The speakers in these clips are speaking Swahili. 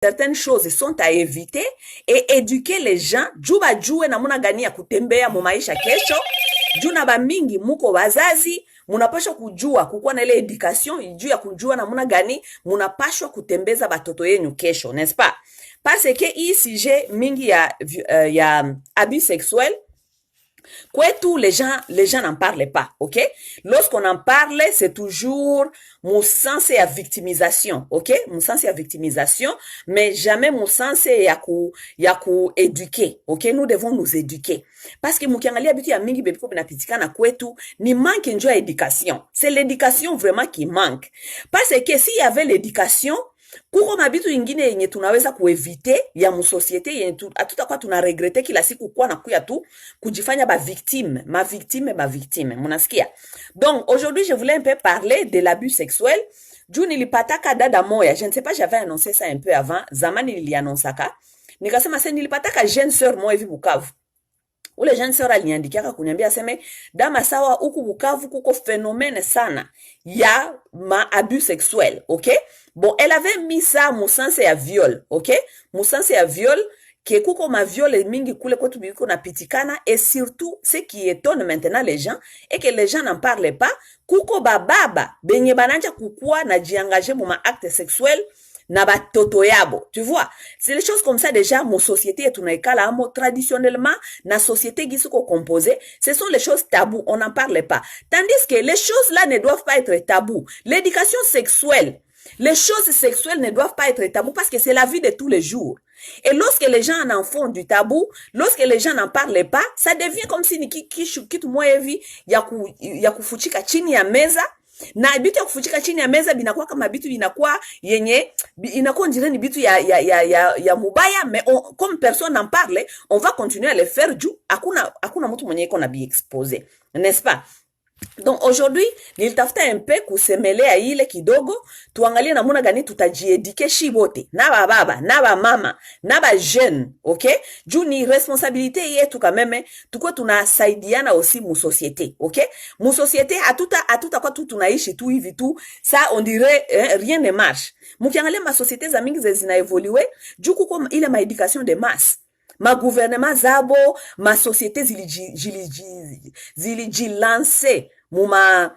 certaines choses sont à éviter et éduquer les gens juu bajue namuna gani ya kutembea mu maisha kesho. Juu na bamingi muko wazazi munapashwa kujua kukuwa na ile education juu ya kujua namuna gani munapashwa kutembeza batoto yenyu kesho, n'est-ce pas? Parce que hii sujet mingi ya abus sexuel kwetu les gens n'en parlent pas, ok? Lorsqu'on en parle, c'est toujours mon sens ya victimisation, ok? Mon sens ya victimisation, mais jamais mon sens ya ku éduquer, ok? Nous devons nous éduquer. Parce que mukiangalia bitu ya mingi bebiko binapitikana kwetu, ni manque njo ya éducation. C'est l'éducation vraiment qui manque. Parce que s'il y avait l'éducation, kuko mabitu ingine yenye tunaweza kuevite ya musosiete yenye hatutakuwa tunaregrete kila siku kuwa na kuya tu kujifanya ma victime, munasikia? Donc aujourd'hui je voulais un peu parler de l'abus sexuel. Juu nilipataka dada moya, je ne sais pas, j'avais annoncé ça un peu avant, zamani niliannonsaka, nikasema se nilipataka jeune sœur moya hivi Bukavu. Ule jeune sœur aliniandikia kuniambia aseme dama sawa huku Bukavu kuko phénomène sana ya ma abus sexuel, ok? Bon, elle avait mis ça mon sens ya viol, ok? Mon sens ya viol que kuko ma viol mingi kule kwetu biko na pitikana, et surtout ce qui étonne maintenant les gens et que les gens n'en parlent pas, kuko bababa benye bananja kukua na jiangaje mu ma acte sexuel na batoto yabo, tu vois? C'est les choses comme ça déjà, mon société est tunaikala amo traditionnellement, na société gisuko composée, ce sont les choses tabous, on n'en parle pas. Tandis que les choses là ne doivent pas être tabous. L'éducation sexuelle, les choses sexuelles ne doivent pas être tabous parce que c'est la vie de tous les jours. Et lorsque les gens en font du tabou, lorsque les gens n'en parlent pas, ça devient comme si kitu moya hivi ya kufuchika chini ya meza. Na bitu ya kufuchika chini ya meza binakuwa kama bitu binakuwa yenye inakuwa njireni bitu ya mubaya, mais comme personne n'en parle, on va continuer à le faire juu hakuna mtu mwenye iko na bi exposé, n'est-ce pas? Donc aujourd'hui nilitafuta un peu kusemelea ile kidogo, tuangalie namuna gani tutajiedike shibote na baba na ba mama na ba jeune, ok? Juu ni responsabilité yetu quand même, tukwe tunasaidiana aussi mu société, ok? Mu société hatuta kwa tu tunaishi tu hivi tu, ça on dirait rien ne marche. Mukiangalia ma société za mingi zina évoluer, juu kuko ile ma éducation de masse. Ma gouvernement zabo, ma société zilijilanse muma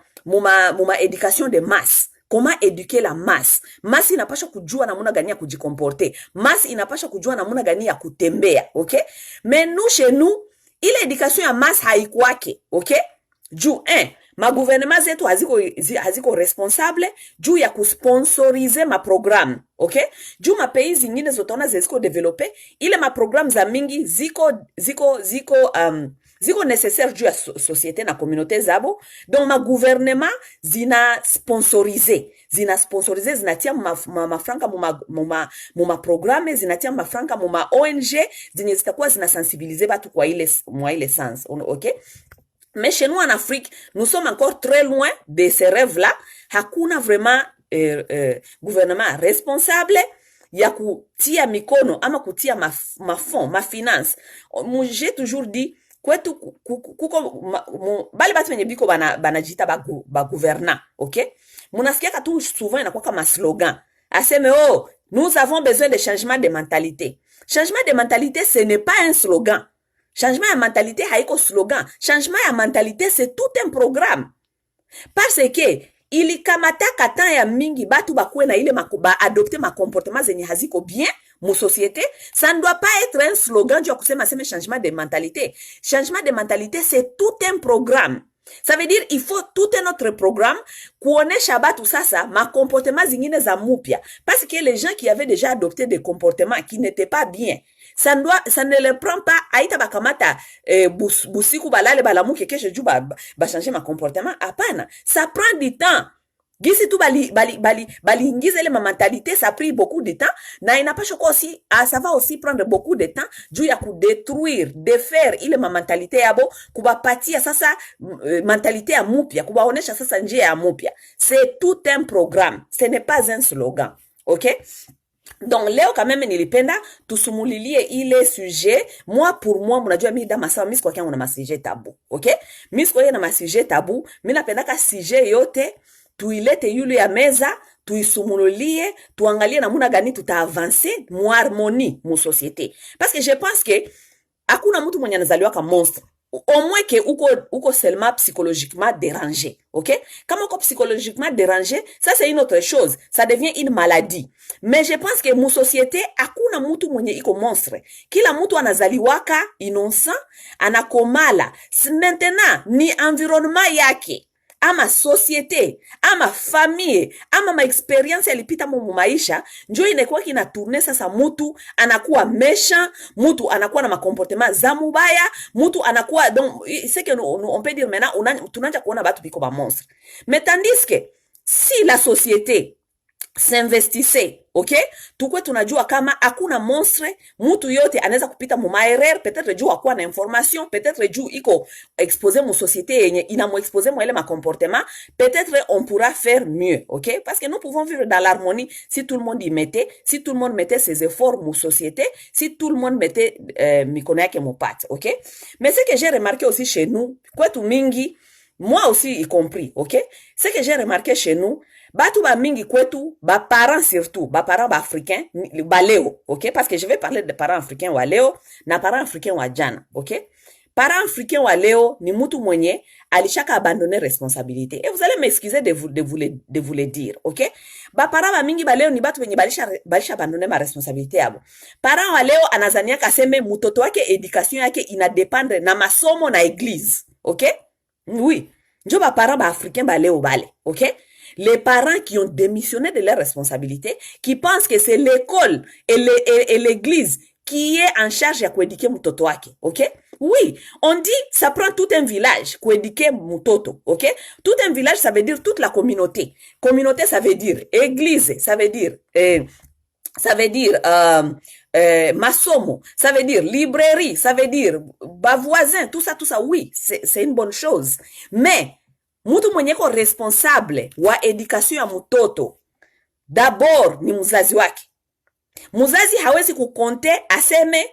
éducation de masse. Comment éduquer la masse? Masse inapasha kujua namuna gani ya kujikomporte. Masse inapasha kujua namuna gani ya kutembea, ok? Mais nous, chez nous, ile éducation ya masse haikuwake, ok? Juu, ma gouvernement zetu haziko responsable juu ya kusponsorize ma programme, ok? Juu ma pays zingine zotona ziko develope, ile ma programme za mingi ziko nécessaire juu ya société na communauté zabo. Donc ma gouvernement zina sponsorize, zinatia mafranka muma programme, zinatia mafranka muma ONG, zinye zitakuwa zinasensibiliser batu kwa ile sens, ok? Mais chez nous en Afrique, nous sommes encore très loin de ces rêves-là. Hakuna vraiment gouvernement responsable ya kutia mikono ama kutia mafond, ma finance. J'ai toujours dit kwetu kuko bali batu wenye biko banajita ba gouvernant, ok? Munasikia katu souvent inakuwa kama slogan. Aseme nous avons besoin de changement de mentalité. Changement de mentalité, ce n'est pas un slogan. Changement ya mentalité haiko slogan. Changement ya mentalité, c'est tout un programme. Parce que ilikamata katan ya mingi batu bakuwe na ile adopter ma comportement zenye haziko bien mu société. Ça ne doit pas être un slogan du kusema sema changement de mentalité. Changement de mentalité, c'est tout un programme. Ça veut dire il faut tout un autre programme kuonesha batu sasa ma comportement zingine za mupya. Parce que les gens qui avaient déjà adopté des comportements qui n'étaient pas bien, ça ne le prend pas aita bakamata busiku balale balamuke kesho juu ba changer ma comportement. Hapana, ça prend du temps. Gisi tu bali ingize ile ma mentalité, ça prend beaucoup de temps, na inapasha kwa aussi ça va aussi prendre beaucoup de temps juu ya kudétruire, défaire ile ma mentalité yabo, kubapatia sasa mentalité ya mupya, kubaonesha sasa njia ya mupya. C'est tout un programme, ce n'est pas un slogan, ok? Donc leo quand même nilipenda tusumulilie ile sujet. Moi pour moi mnajua mimi dama sawa mimi kwa na sujet tabou, ok? Mimi kwa na sujet tabou, mimi napenda ka sujet yote tuilete yule ya meza tuisumulie, tuangalie namuna gani tutaavanse mu harmonie mu société. Parce que je pense que hakuna mtu mwenye anazaliwa kama monstre. Au moins que uko seulement psychologiquement dérangé, ok? Comme uko psychologiquement dérangé, ça c'est une autre chose. Ça devient une maladie. Mais je pense que mu société, hakuna mtu mwenye iko monstre. Kila mtu anazaliwaka innocent, anakomala. Maintenant, ni environnement yake, ama société, ama famille, ama ma experience yalipita mu maisha, njo inakuwa kinatourne sasa mutu anakuwa méchant, mutu anakuwa na makomportement za mubaya, mutu anakuwa donc c'est que on peut dire maintenant tunaanza kuona batu biko ba monstre. Mais tandis que si la société s'investissait, ok, tukwe tunajua kama hakuna monstre, mutu yote anaweza kupita mu maerreur, peut-être juu akuwa na information, peut-être juu iko exposé mu société yenye inamu exposé mu ele ma comportement, peut-être on pourra faire mieux, ok, parce que nous pouvons vivre dans l'harmonie si tout le monde y mettait, si tout le monde mettait ses efforts mu société, si tout le monde mettait mikono yake mu pate, ok. Mais ce que j'ai remarqué aussi chez nous, kwetu mingi, moi aussi y compris, ok, ce que j'ai remarqué chez nous, batu ba mingi kwetu, ba parents surtout, ba parents ba africains, ba leo, ok? Parce que je vais parler de parents africains wa leo, na parents africains wa jana, ok? Parents africains wa leo, ni mutu mwenye, alishaka abandonner responsabilité. Et vous allez m'excuser de vous le dire, ok? Ba parents ba mingi ba leo, ni batu wenye balisha abandonner ma responsabilité yabo. Parents wa leo, anazania kaseme, mutoto wake éducation yake inadépendre na masomo na église, ok? Oui. Njo ba parents ba africains ba leo bale, ok? Les parents qui ont démissionné de leurs responsabilités, qui pensent que c'est l'école et l'église qui est en charge à éduquer mutoto wake, ok? Oui, on dit ça prend tout un village pour éduquer mutoto, ok? Tout un village, ça veut dire toute la communauté. Communauté, ça veut dire église, ça veut dire masomo, ça veut dire librairie, ça veut dire bas voisin, tout ça, oui, c'est une bonne chose. Mais mutu mwenye ko responsable wa education ya mutoto, d'abord ni muzazi wake. Muzazi hawezi kukonte aseme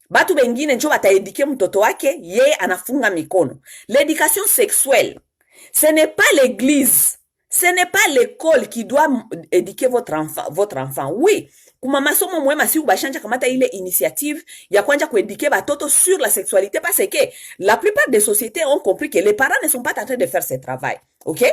batu bengine njo bataedike mutoto wake, yeye anafunga mikono. L'éducation sexuelle, ce n'est pas l'église, ce n'est pas l'école qui doit éduquer votre enfant. Oui, kuma masomo mwema si ubashanja kamata ile initiative ya kwanja kuéduquer batoto sur la sexualité, parce que la plupart des sociétés ont compris que les parents ne sont pas en train de faire ce travail, ok?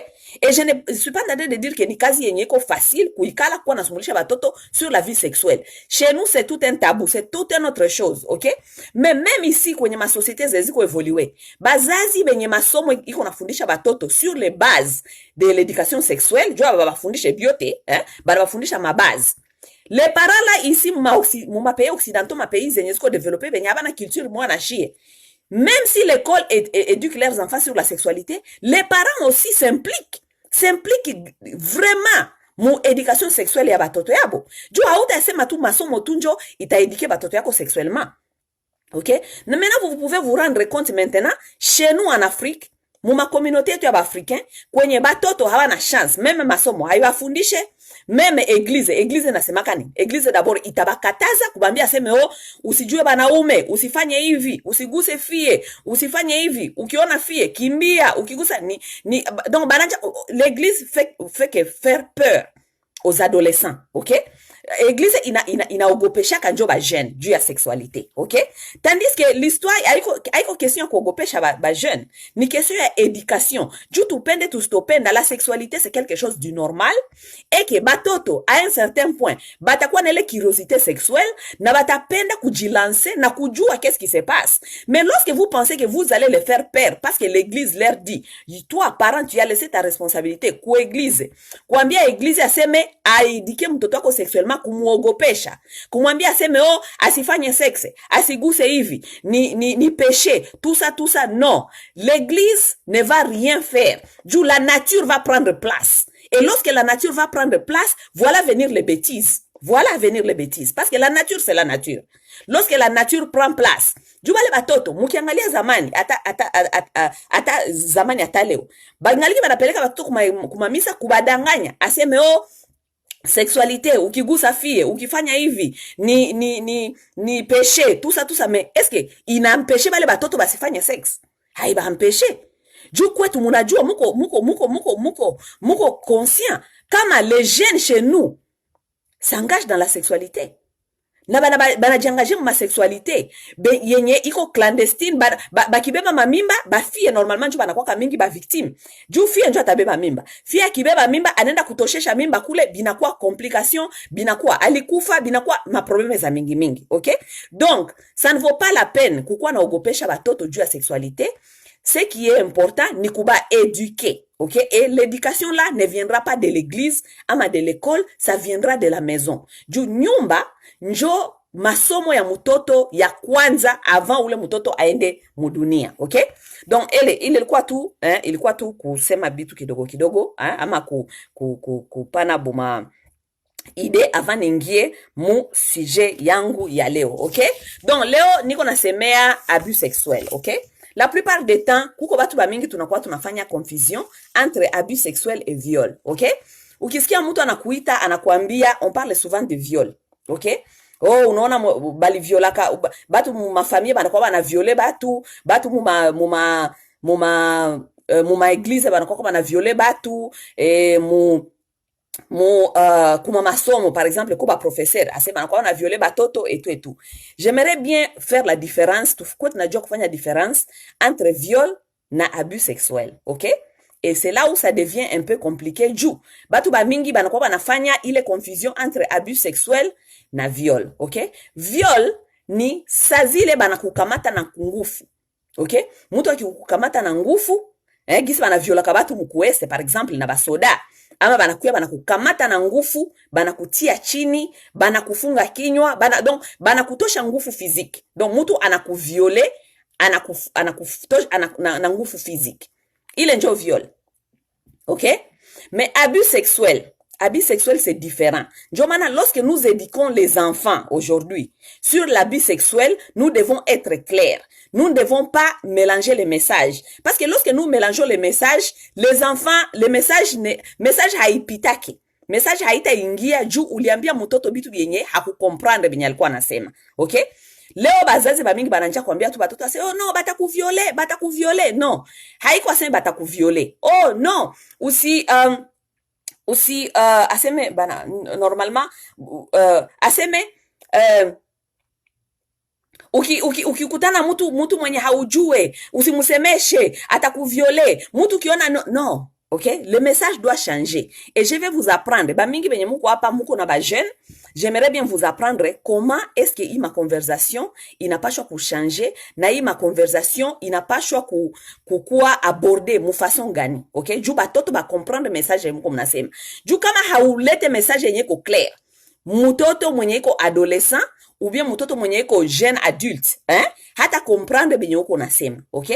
Et je ne suis pas en train de dire que ni kazi yenye ko facile kuikala kwa nasumulisha batoto sur la vie sexuelle. Chez nous, c'est tout un tabou, c'est tout une autre chose, ok? Mais même ici, kwenye ma sociétés zeziko évoluer, bazazi benye masomo iko nafundisha batoto sur les bases de l'éducation sexuelle, jua babafundisha biote, babafundisha ma base. Les parents là ici, ma pays occidentaux, ma pays zenye ziko développé, benye abana culture mwana chie. Même si l'école éduque leurs enfants sur la sexualité, les parents aussi s'impliquent vraiment mu éducation sexuelle ya batoto yabo. Juu hauta sema tu masomo tunjo itaéduquer batoto yako sexuellement. Ok? Maintenant, vous pouvez vous rendre compte maintenant, chez nous en Afrique, muma communauté yetu ya Africain, kwenye batoto hawana chance, meme masomo haiwafundishe, meme église nasemaka nini? Église d'abord itabakataza kubambia aseme usijue banaume, usifanye hivi, usiguse fie, usifanye hivi, ukiona fie kimbia, ukigusa donc bananja l'église fait que faire peur aux adolescents, ok? Église inaogopesha kanjo ba jeune juu ya sexualité, ok? Tandis que l'histoire haiko question kuogopesha ba jeune, ni question ya éducation. Juu tupende tusitopenda, la sexualité c'est quelque chose du normal, et que batoto à un certain point batakuwa na ile curiosité sexuelle na batapenda kujilancer na kujua qu'est-ce qui se passe. Mais lorsque vous pensez que vous allez les faire peur parce que l'église leur dit, toi parent tu as laissé ta responsabilité ku église, kuambia église aseme aidike mtoto wako sexuellement, kumuogopesha, kumwambia aseme asifanye sexe, asiguse hivi, ni péché, tout ça, non. L'église ne va rien faire. D'où la nature va prendre place. Et lorsque la nature va prendre place, voilà venir les bêtises. Parce que la nature, c'est la nature. Lorsque la nature prend place, jubale batoto, mukiangalia zamani, ata zamani ata leo, bangaliki banapeleka batoto kumamisa kubadanganya, aseme sexualité, ukigusa fie, ukifanya hivi, ni péché, tout ça, mais est-ce que inampeshe bale batoto basifanye sexe? Haiba ampeshe. Juu kwetu munajua muko conscient. kama les jeunes chez nous s'engagent dans la sexualité na banajiangaje ma sexualité yenye iko clandestine bakibeba mamimba bafie normalement njo banakuwa mingi ba victime juu fie njo atabeba mimba fie akibeba mimba anaenda kutoshesha mimba kule binakuwa complication binakuwa alikufa binakuwa maprobleme za mingi okay donc ça ne vaut pas la peine kukuwa naogopesha batoto juu ya sexualité. Ce qui est important ni kuba éduquer, ok? Et l'éducation là ne viendra pas de l'église ama de l'école, ça viendra de la maison. Juu nyumba njo masomo ya mtoto ya kwanza avant ule mtoto aende mudunia, ok? Donc ile ilikuwa tu kusema bitu kidogo ama kupana boma ide avant ningie mu sujet yangu ya leo, ok? Donc leo niko nasemea abus sexuel, ok? La plupart des temps, kuko batu ba mingi tunakuwa tunafanya confusion entre abus sexuel et viol, ok? Ukisikia mtu anakuita, anakuambia, on parle souvent de viol, ok? Oh, unaona bali violaka, batu ma famille banakuwa bana viole batu muma église banakuwa bana viole batu, kuma masomo par exemple ko ba professeur asema kwa na violer batoto et tout. J'aimerais bien faire la différence tukua tunajua kufanya différence entre viol na abus sexuel, OK? Et c'est là où ça devient un peu compliqué juu batu ba mingi banakuwa banafanya ile confusion entre abus sexuel na viol, OK? Viol ni sazile banakukamata na nguvu, OK? Mtu akikukamata na nguvu gisi banaviola kabatu mukuese par exemple na basoda ama banakuya banakukamata na nguvu banakutia chini banakufunga kinywa donc banakutosha nguvu physique donc mtu anakuviole anakutosha na nguvu physique ile ndio viol, OK? Mais abus sexuel c'est différent. Jomana, lorsque nous éduquons les enfants aujourd'hui sur l'abus sexuel, nous devons être clairs. Nous ne devons pas mélanger les messages. Parce que lorsque nous mélangeons les messages, les enfants, les message haipitaki. Message haita ingia juu uliambia mtoto bitu yenye hakukomprendre benye alikuwa anasema. Okay? Leo bazazi ba mingi bananja kuambia tu batoto ase, oh no, batakuviole. No. Haiko aseme batakuviole. Oh no. Aseme bana normalement aseme ukikutana mtu mwenye haujue usimusemeshe atakuviole mtu kiona no, OK? Le message doit changer et je vais vous apprendre ba mingi benye muko hapa muko na ba jeune, j'aimerais bien vous apprendre comment est-ce que ma conversation inapashwa kuchanger na ma conversation inapashwa kukua aborder mu façon gani, OK? Juu batoto ba comprendre message muko mnasema. Juu kama haulete message yenye ko clair, mtoto mwenye iko adolescent ou bien mtoto mwenye iko jeune adulte, hata comprendre benye uko nasema, OK?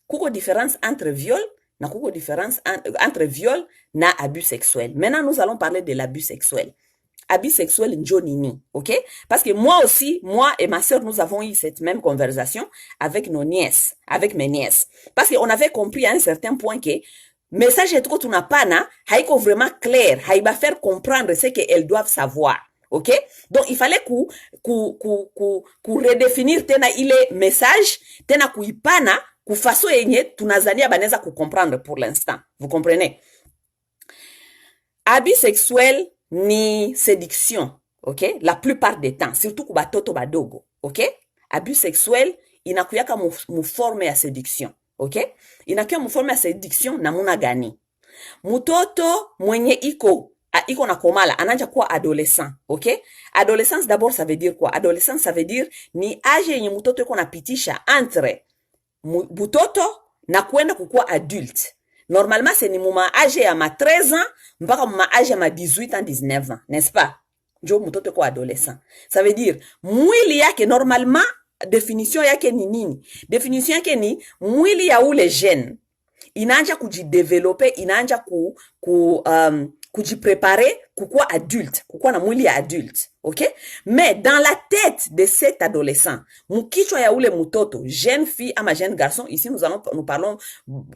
Kuko différence entre viol na kuko différence entre viol na abus sexuel. Maintenant nous allons parler de l'abus sexuel. Abus sexuel njo nini, OK? Parce que moi aussi, moi et ma sœur, nous avons eu cette même conversation avec nos nièces, avec mes nièces. Parce qu'on avait compris à un certain point que message etoko tunapana haiko vraiment clair, haiba faire comprendre ce qu'elles doivent savoir. OK? Donc il fallait redéfinir tena ile message, tena kuipana kufaso yenye tunazania baneza comprendre pour l'instant. Vous comprenez? Abus sexuel ni séduction, OK? La plupart des temps, surtout ku batoto badogo, OK? Abus sexuel inakuyaka mu forme ya séduction, OK? Inakuya mu forme ya séduction namuna gani? Mutoto mwenye iko na komala ananja kuwa adolescent, OK? Adolescence d'abord ça veut dire quoi? Adolescence ça veut dire ni âge yenye mutoto iko napitisha entre butoto na kwenda kukuwa adulte. Normalement c'est ni muma âge ya ma 13 ans mpaka muma âge ya ma 18 ans 19 ans, n'est-ce pas? Njo mutoto kwa adolescent. Ça veut dire mwili yake normalement definition yake ni nini? Definition yake ni mwili ya ule jeune inaanza kujideveloper, inaanza kujiprepare kukuwa adulte, kukuwa na mwili ya adulte, OK? Mais dans la tête de cet adolescent, mukichwa ya ule mutoto, jeune fille ama jeune garçon, ici nous parlons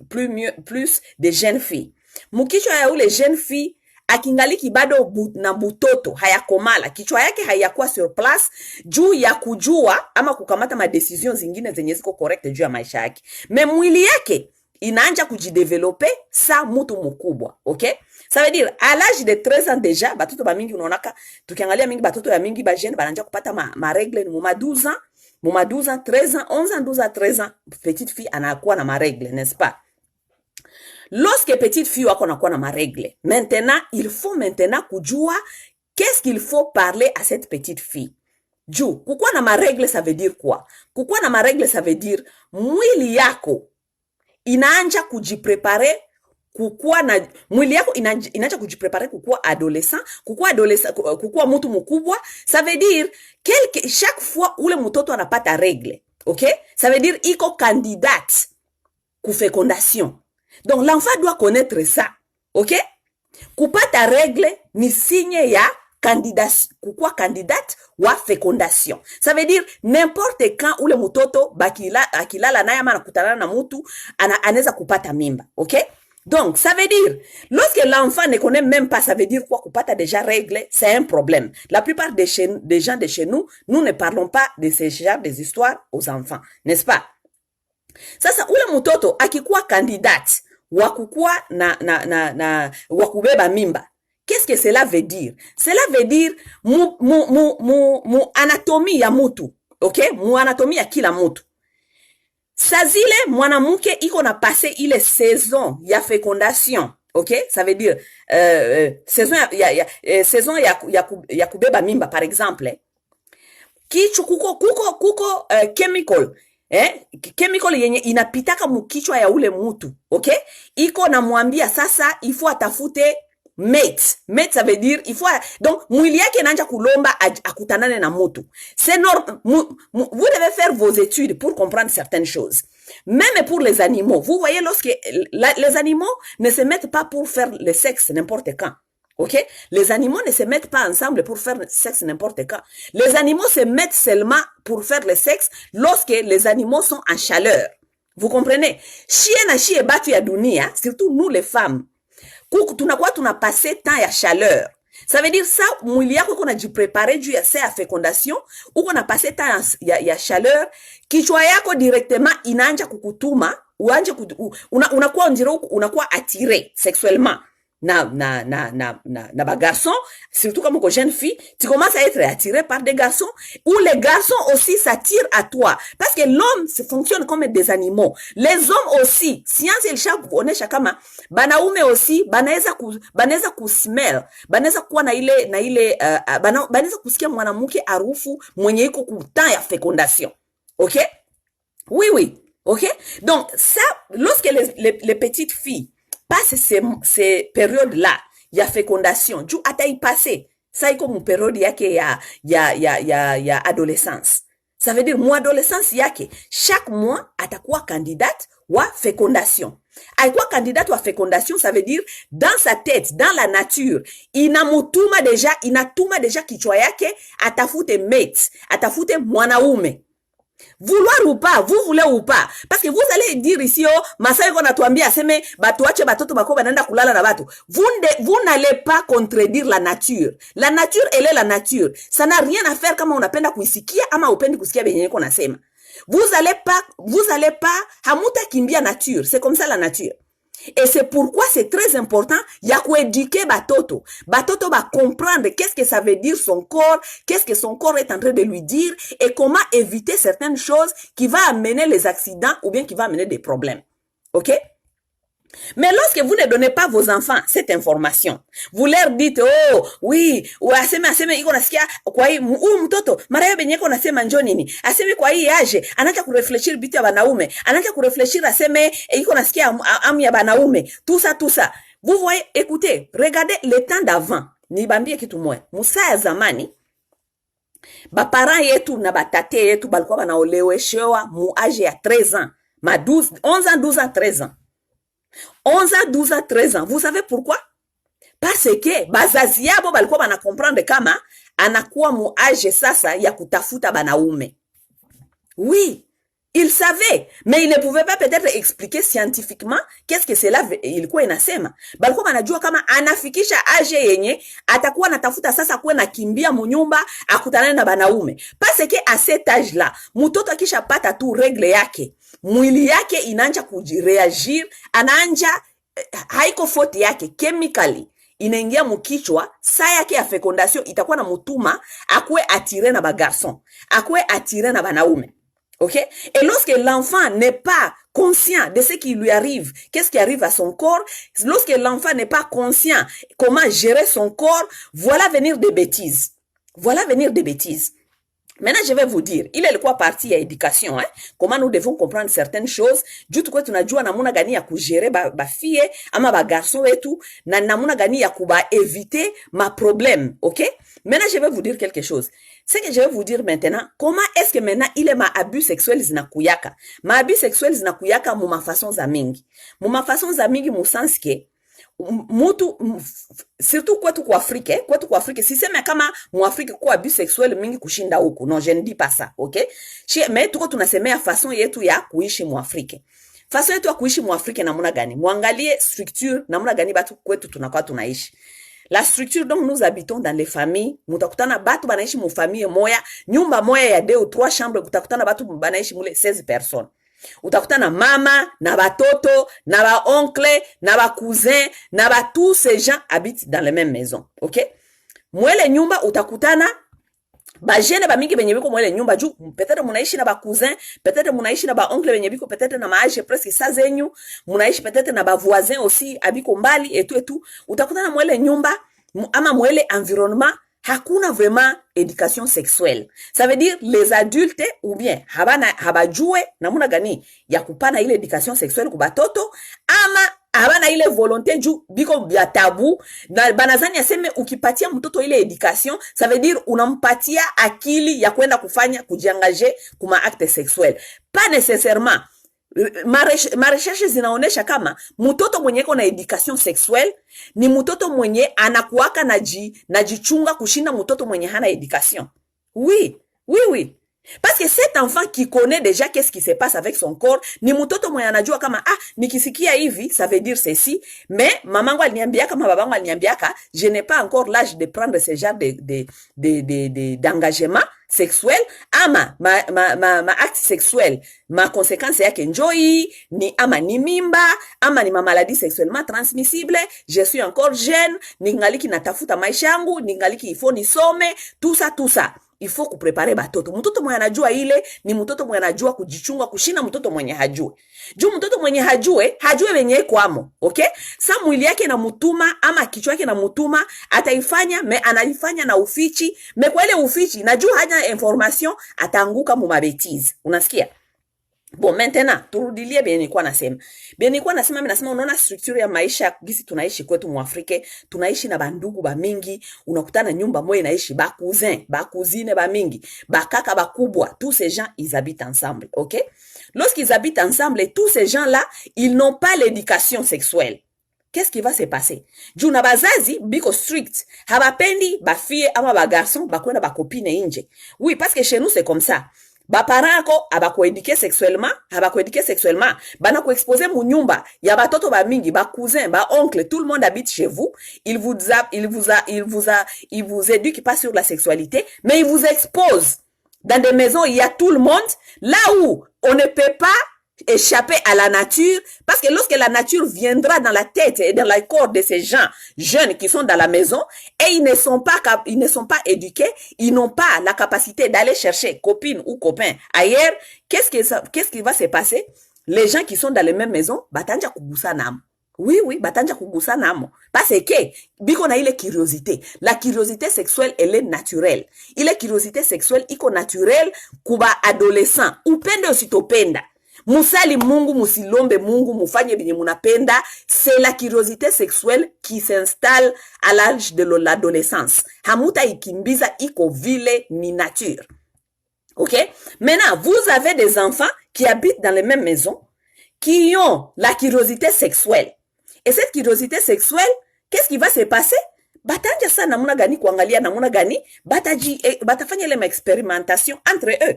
plus de jeune fille. Mukichwa ya ule jeune fille akingaliki bado na butoto hayakomala, kichwa yake hayakuwa sur place juu ya kujua ama kukamata ma decisions zingine zenye ziko correct juu ya maisha yake. Mais mwili yake inaanja kujidevelope sa mutu mukubwa, okay? Ça veut dire à l'âge de 13 ans déjà batoto ba mingi unaonaka tukiangalia mingi batoto ya mingi ba jeune bananja kupata ma règle ni moma 12 ans, moma 12 ans, 13 ans, 11 ans, 12 ans, 13 ans, petite fille anakuwa na ma règle, n'est-ce pas? Lorsque petite fille wako nakuwa na ma règle, maintenant il faut maintenant kujua qu'est-ce qu'il faut parler à cette petite fille. Juu kukuwa na ma règle ça veut dire quoi? Kukuwa na ma règle ça veut dire mwili yako inaanja kujiprepare kukuwa na mwili yako inaanja kujiprepare kukuwa adolescent, kukuwa mtu mkubwa. Ça veut dire chaque fois ule mtoto anapata règle, okay? Ça veut dire iko candidate ku fécondation. Donc l'enfant doit connaître ça, okay? Kupata règle ni signe ya kukuwa candidate wa fécondation. Ça veut dire n'importe quand ule mtoto akilala naye ama nakutana na mtu anaweza kupata mimba, okay? Donc ça veut dire lorsque l'enfant ne connaît même pas, ça veut dire quoi? Kupata déjà règle, c'est un problème. La plupart des gens de chez nous ne parlons pas de ces genres des histoires aux enfants, n'est-ce pas? Sasa ule mtoto akikuwa candidate wa kukuwa wa kubeba mimba, qu'est-ce que cela veut dire? Cela veut dire mu anatomie ya mutu, okay? Mu anatomie ya kila mutu. Sazile mwanamke iko na passé ile saison ya fécondation, okay? Ça veut dire saison ya kubeba mimba par exemple. Kichwa kuko chemical, chemical yenye inapitaka mukichwa ya ule mutu, okay? Iko na mwambia sasa il faut atafute mate. Mate ça veut dire il faut donc mwili yake inaanza kulomba akutanane na mutu. C'est normal. Vous devez faire vos études pour comprendre certaines choses. Même pour les animaux, vous voyez lorsque les animaux ne se mettent pas pour faire le sexe n'importe quand. OK? Les animaux ne se mettent pas ensemble pour faire le sexe n'importe quand. Les animaux se mettent seulement pour faire le sexe lorsque les animaux sont en chaleur. Vous comprenez? Chie na chie batu ya dunia, surtout nous les femmes. Tunakuwa tunapase temps ya chaleur. Ça veut dire ça mwili yako uko najiprepare juu ya saa ya fécondation, uko napase temps ya chaleur, kichwa yako directement inaanja kukutuma, unakuwa ndiro unakuwa attiré sexuellement na ba garçons, surtout comme une jeune fille, tu commences à être attiré par des garçons, ou les garçons aussi s'attirent à toi, parce que l'homme fonctionne comme des animaux. Les hommes aussi, science ilishakuonesha kama banaume aussi banaweza kusmell, banaweza kuwa na ile banaweza kusikia mwanamke harufu mwenye iko kutaa ya fécondation. OK? Oui. OK? Donc ça, lorsque les petites filles passe ces périodes-là, il y a fécondation. Du ata y passer. Ça y comme une période yake ya adolescence. Ça veut dire, moi adolescence yake, chaque mois, atakuwa candidate wa fécondation. Aikuwa candidate wa fécondation, ça veut dire, dans sa tête, dans la nature, inatuma deja kichwa yake, atafute mate, atafute mwanaume. Vouloir ou pas, vous voulez ou pas, parce que vous allez dire ici, oh, Masai qu'on a tuambia aseme batuache batoto bako bananda kulala na batu. Vous n'allez pas contredire la nature. La nature, elle est la nature. Ça n'a rien à faire kama unapenda kuisikia ama upendi kusikia benye ko nasema. Vous allez pas hamuta kimbia nature. C'est comme ça la nature. Et c'est pourquoi c'est très important, ya éduquer batoto. Batoto va comprendre qu'est-ce que ça veut dire son corps, qu'est-ce que son corps est en train de lui dire et comment éviter certaines choses qui vont amener les accidents ou bien qui vont amener des problèmes. OK? Mais lorsque vous ne donnez pas vos enfants cette information, vous leur dites, oh, oui, ou aseme iko nasikia kwa hii mtoto, mara yobe nyeko nasema njoo nini, aseme kwa hii aje, anaanza kurefleshir bitu ya banaume, anaanza kurefleshir aseme iko nasikia amu ya banaume, tout ça. Vous voyez, écoutez, regardez le temps d'avant, nibambie kitu moja, musa ya zamani, baparents yetu na batate yetu balikuwa banaoleweshewa mu age ya 13 ans, 11 ans, 12 ans, 13 ans. 11 ans, 12 ans, 13 ans. Vous savez pourquoi? Parce que bazazi yabo balikuwa bana comprendre kama anakuwa mu age sasa ya kutafuta banaume. Oui, il savait, mais il ne pouvait pas peut-être expliquer scientifiquement qu'est-ce que cela ilikuwa inasema. Balikuwa banajua kama anafikisha age yenye atakuwa natafuta sasa kuwe na kimbia munyumba akutanane na banaume. Parce que à cet âge là, mtoto akisha pata tu règle yake, mwili yake inaanja kujireagir, anaanja haiko faute yake, chemically inaingia mukichwa, saa yake ya fecondation itakuwa na mutuma akwe attiré na ba garçon, akwe attiré na banaume. OK? Et lorsque l'enfant n'est pas conscient de ce qui lui arrive, qu'est-ce qui arrive à son corps, lorsque l'enfant n'est pas conscient comment gérer son corps, voilà venir des bêtises. Voilà venir des bêtises. Maintenant, je vais vous dire, il est le quoi partie à éducation, hein? Comment nous devons comprendre certaines choses. Jutu kwa tunajua namuna gani ya kugere ba fille ama ba garçon et tout, na namuna gani ya kuba éviter ma problème, OK? Maintenant, je vais vous dire quelque chose. Ce que je vais vous dire maintenant, comment est-ce que maintenant il est ma abus sexuel zinakuyaka? Ma abus sexuel zinakuyaka mu mafaçon za mingi. Mu mafaçon za mingi mu sens que mutu surtout kwetu kwa Afrika siseme kama muafrika kwa abus sexuel mingi kushinda huku, non, je ne dis pas ça, OK? Mais tuko tunasemea façon yetu ya kuishi muafrika. Façon yetu ya kuishi muafrika namuna gani? Muangalie structure namuna gani batu kwetu tunakuwa tunaishi. La structure donc nous habitons dans les familles, mutakutana batu banaishi mu famille moya, nyumba moya ya 2 ou 3 chambres, utakutana batu banaishi mule 16 personnes. Utakutana mama, na batoto, na ba oncle, na ba cousin, na ba tous ces gens habitent dans les mêmes maisons. OK? Mwele nyumba utakutana ba jene ba mingi benye biko mwele nyumba juu peut-être munaishi na ba cousin, peut-être munaishi na ba oncle benye biko peut-être na maage presque ça zenyu, munaishi peut-être na ba voisins aussi abiko mbali et tout. Utakutana mwele nyumba ama mwele environnement hakuna vraiment éducation sexuelle. Ça veut dire les adultes ou bien habajue namuna gani ya kupana ile éducation sexuelle kwa batoto ama habana ile volonté juu biko bya tabu na banazani aseme ukipatia mtoto ile éducation, ça veut dire unampatia akili ya kwenda kufanya kujiangaje kuma acte sexuel. Pas nécessairement. Ma recherche zinaonesha kama mtoto mwenye iko na education sexuelle ni mtoto mwenye anakuwaka najichunga kushinda mtoto mwenye hana education. Oui. Parce que cet enfant qui connaît déjà qu'est-ce qui se passe avec son corps, ni mtoto mwenye anajua kama nikisikia hivi ça veut dire ceci, mais mamangu aliniambia kama babangu aliniambia je n'ai pas encore l'âge de prendre ce genre d'engagement sexuel ama ma acte sexuel, ma conséquence yake njoi ni ama ni mimba ama ni ma maladie sexuellement transmissible, je suis encore jeune, ningaliki natafuta maisha yangu, ningaliki ifo nisome, tout ça. Il faut kuprepare batoto. Mtoto mwenye anajua ile ni mtoto mwenye anajua kujichunga kushina mtoto mwenye hajue. Juu mtoto mwenye hajue wenye kwamo, OK? Sa mwili yake na mutuma ama kichwa yake na mutuma ataifanya, me anaifanya na ufichi, me kwa ile ufichi najua haja information ataanguka mu mabetizi. Unasikia? Bon, maintenant turudilie bien nilikuwa nasema. Mimi nasema unaona structure ya maisha gisi tunaishi kwetu mu Afrika, tunaishi na bandugu ba mingi, unakutana nyumba moja inaishi ba cousin, ba cousine ba mingi, ba kaka bakubwa, tous ces gens ils habitent ensemble, OK? Lorsqu'ils habitent ensemble, tous ces gens-là, ils n'ont pas l'éducation sexuelle. Qu'est-ce qui va se passer? Juu na bazazi biko strict, habapendi ba fille ama ba garçon bakwenda ba copine nje. Oui, parce que chez nous c'est comme ça. Ba parako abakuéduquer sexuellement, bana ko exposer mu nyumba ya batoto ba mingi, ba cousin, ba oncle, tout le monde habite chez vous. Il vous éduque pas sur la sexualité, mais il vous expose dans des maisons où il y a tout le monde, là où on ne peut pas échapper à la nature, parce que lorsque la nature viendra dans la tête et dans le corps de ces gens jeunes qui sont dans la maison et ils ne sont pas éduqués, ils n'ont pas la capacité d'aller chercher copine ou copain ailleurs, qu'est-ce qui va se passer? Les gens qui sont dans les mêmes maisons batanja kugusa namo. Oui, batanja kugusa namo. Parce que biko na ile curiosité. La curiosité sexuelle elle est naturelle. Ile curiosité sexuelle iko naturelle kuba adolescent. Upende usitopenda. Musali Mungu, musilombe Mungu, mufanye binye munapenda, c'est la curiosité sexuelle qui s'installe à l'âge de l'adolescence. Hamuta ikimbiza iko vile ni nature. OK? Maintenant, vous avez des enfants qui habitent dans les mêmes maisons, qui ont la curiosité sexuelle. Et cette curiosité sexuelle, qu'est-ce qui va se passer? Batanja sa namuna gani kuangalia namuna gani, batafanya ile expérimentation entre eux.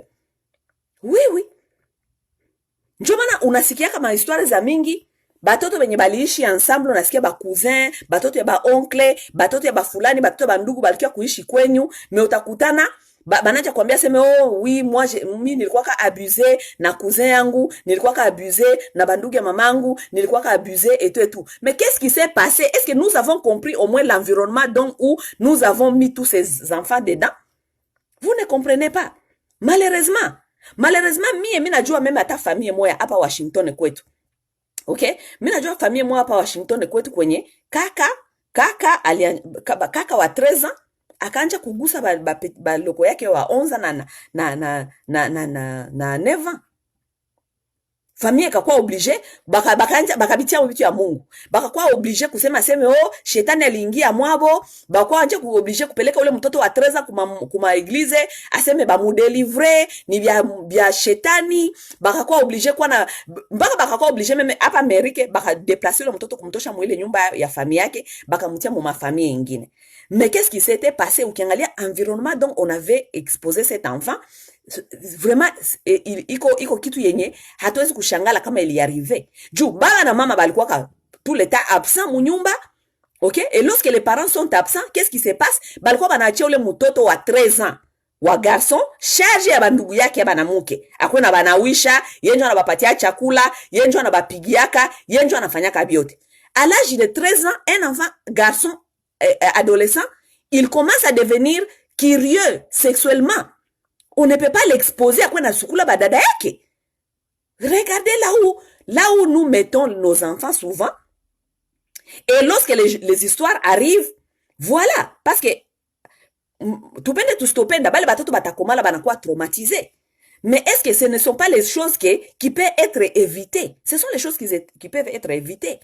Oui. Njo maana unasikia kama histoire za mingi, batoto benye baliishi ensemble, unasikia ba cousin, batoto ya ba oncle, batoto ya ba fulani, batoto ya ba ndugu balikia kuishi kwenyu, me utakutana Banaja kwambia seme oh oui mimi nilikuwa ka abusé na cousin yangu, nilikuwa ka abusé na bandugu ya mamangu, nilikuwa ka abusé et tout et tout. Mais qu'est-ce qui s'est passé? Est-ce que nous avons compris au moins l'environnement donc où nous avons mis tous ces enfants dedans? Vous ne comprenez pas. Malheureusement, mimi najua meme hata famille moya hapa Washington kwetu. Okay? Mimi najua famille moya hapa Washington kwetu kwenye kaka wa 13 ans akaanza kugusa baloko yake wa 11 na 9 ans. Famille ikakuwa oblige bakabitia vitu ya Mungu. Bakakuwa oblige kusema seme oh shetani aliingia mwabo, bakakuwa anje kuoblige kupeleka ule mtoto wa 13 kuma eglise aseme ba mudelivre ni bya shetani. Bakakuwa oblige kwa na bakakuwa oblige meme hapa Amerika baka déplacer ule mtoto kumtosha mwile nyumba ya famille yake bakamtia mu mafamille nyingine. Mais qu'est-ce qui s'était passé? Ukiangalia environnement donc on avait exposé cet enfant vraiment iko kitu yenye hatuwezi kushangala kama ili arrive. Juu baba na mama balikuwa tout le temps absent mu nyumba. OK? Et lorsque les parents sont absents, qu'est-ce qui se passe? Balikuwa banaachia ule mtoto wa 13 ans wa garçon charge ya bandugu yake ya banamuke. Akuna banawisha, yenjo anabapatia chakula, yenjo anabapigiaka, yenjo anafanyaka biote. À l'âge de 13 ans, un enfant garçon adolescent, il commence à devenir curieux sexuellement. On ne peut pas l'exposer à quoi na sukula badada yake. Regardez là où nous mettons nos enfants souvent. Et lorsque les histoires arrivent, voilà, parce que tupende tustopenda bale batoto batakomala banakuwa traumatisés. Mais est-ce que ce ne sont pas les choses qui peuvent être évitées? Ce sont les choses qui peuvent être évitées.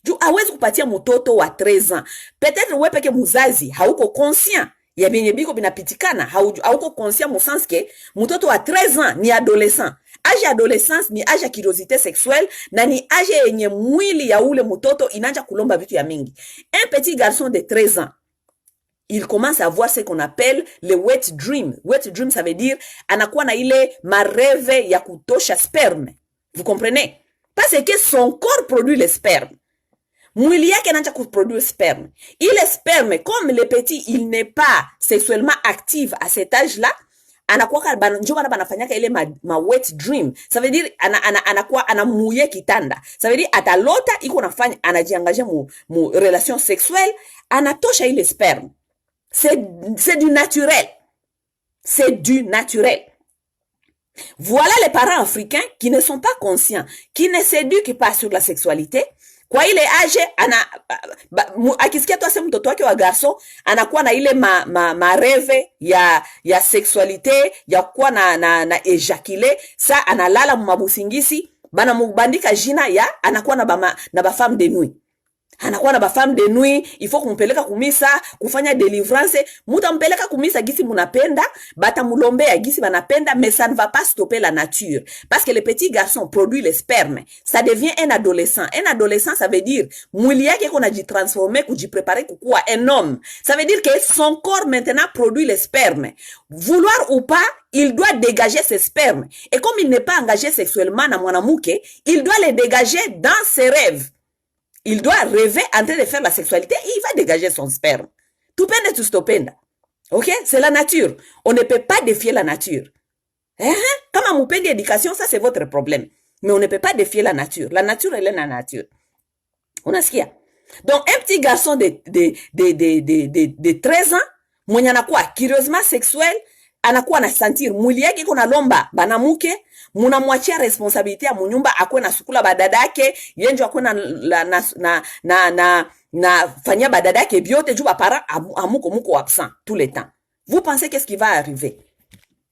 Juu hawezi kupatia mtoto wa 13 ans. Peut-être wewe peke muzazi hauko conscient ya benye biko binapitikana, hauko conscient mu sens que mtoto wa 13 ans ni adolescent. Âge adolescence ni âge ya curiosité sexuelle na ni âge yenye mwili ya ule mtoto inaanza kulomba vitu ya mingi. Un petit garçon de 13 ans, il commence à avoir ce qu'on appelle le wet dream. Wet dream, ça veut dire anakuwa na ile mareve ya kutosha sperme. Vous comprenez? Parce que son corps produit le sperme. Mwili yake anaanza kuproduire sperme. Ile sperme, comme le petit, il n'est pas sexuellement actif à cet âge-là, anakuwa njoba na banafanyaka ile ma wet dream. Ça veut dire anakuwa anamuye kitanda. Ça veut dire atalota iko nafanya anajiangaje mu relation sexuelle, anatosha ile sperme. C'est du naturel. C'est du naturel. Voilà les parents africains qui ne sont pas conscients, qui ne s'éduquent pas sur la sexualité. Kwa ile age akisikia tu ase mtoto wake wa garçon anakuwa na ile mareve ya sexualité ya kuwa na ejaculer, sa analala mabusingisi bana mubandika jina ya anakuwa na ba femme de nuit. Anakuwa na ba femme de nuit, il faut kumpeleka kumisa, kufanya délivrance, mutampeleka kumisa gisi munapenda, batamulombea gisi banapenda, mais ça ne va pas stopper la nature. Parce que le petit garçon produit le sperme, ça devient un adolescent. Un adolescent, ça veut dire, mwili yake qu'on a dit transformer, qu'on dit préparer kukuwa un homme. Ça veut dire que son corps maintenant produit le sperme. Vouloir ou pas, il doit dégager ses spermes. Et comme il n'est pas engagé sexuellement na mwanamuke, il doit les dégager dans ses rêves. Il doit rêver en train de faire la sexualité et il va dégager son sperme. Tupende tustopenda. Ok? C'est la nature. On ne peut pas défier la nature. Kama mupendi éducation, ça c'est votre problème. Mais on ne peut pas défier la nature. La nature, elle est la nature. Unasikia? Donc, un petit garçon de 13 ans, mwenye anakuwa curieusement sexuel, anakuwa na sentir mwili yake iko nalomba banamuke, munamwachia responsabilité ya munyumba akwe na sukula badadake, yenjo akwe na fanya badadake biote juu bapara muko absent tout le temps. Vous pensez qu'est-ce qui va arriver?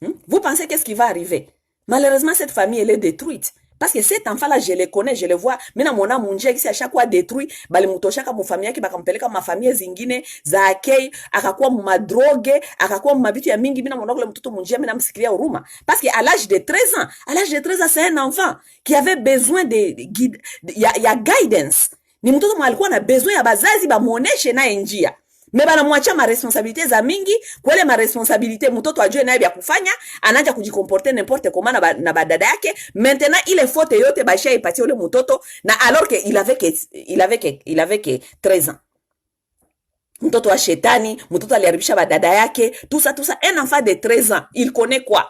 Vous pensez qu'est-ce qui va arriver? Malheureusement, cette famille, elle est détruite. Parce que cet enfant-là, je le connais, je le vois. Mina mwana munjia kisi à chaque fois détruit, bali mutoshaka mu famille yake bakampeleka ma famille zingine za akei, akakuwa mu madrogue, akakuwa mu mabitu ya mingi. Mina mwana kule mtoto munjia, mina msikilia huruma. Parce que à l'âge de 13 ans, c'est un enfant qui avait besoin de guide, ya guidance. Ni mtoto mwalikuwa na besoin ya bazazi bamuoneshe na njia. Mais banamwachia ma responsabilité za mingi, kwele ma responsabilité mtoto ajue naye bya kufanya, anaanza kujikomporter n'importe comment na badada yake. Maintenant ile faute yote basha ipatie ule mtoto na alors que il avait que 13 ans. mtoto wa shetani, mtoto aliharibisha badada yake, tout ça. Un enfant de 13 ans, il connaît quoi?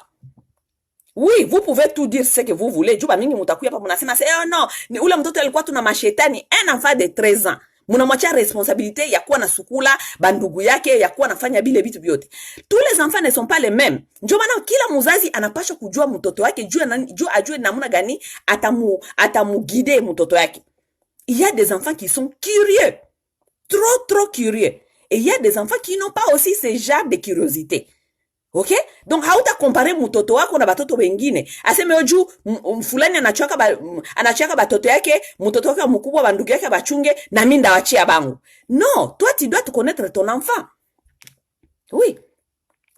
Oui, vous pouvez tout dire ce que vous voulez. Juba mingi mutakuya pa munasema oh non, ni ule mtoto alikuwa tuna mashetani. Un enfant de 13 ans. Munamwachia responsabilité ya kuwa na sukula bandugu yake, ya kuwa nafanya bile vitu vyote. Tous les enfants ne sont pas les mêmes. Ndio maana kila mzazi anapaswa kujua mtoto wake, jua ajue namna gani atamuguider mtoto wake. Il y a des enfants qui sont curieux. Trop curieux. Et il y a des enfants qui n'ont pas aussi ce genre de curiosité. Ok? Donc hauta compare mtoto wako na batoto wengine. Aseme oju fulani anachoka batoto yake, mtoto wake mkubwa bandugu yake bachunge na mimi ndawachia bangu. Non, toi tu dois te connaître ton enfant. Oui.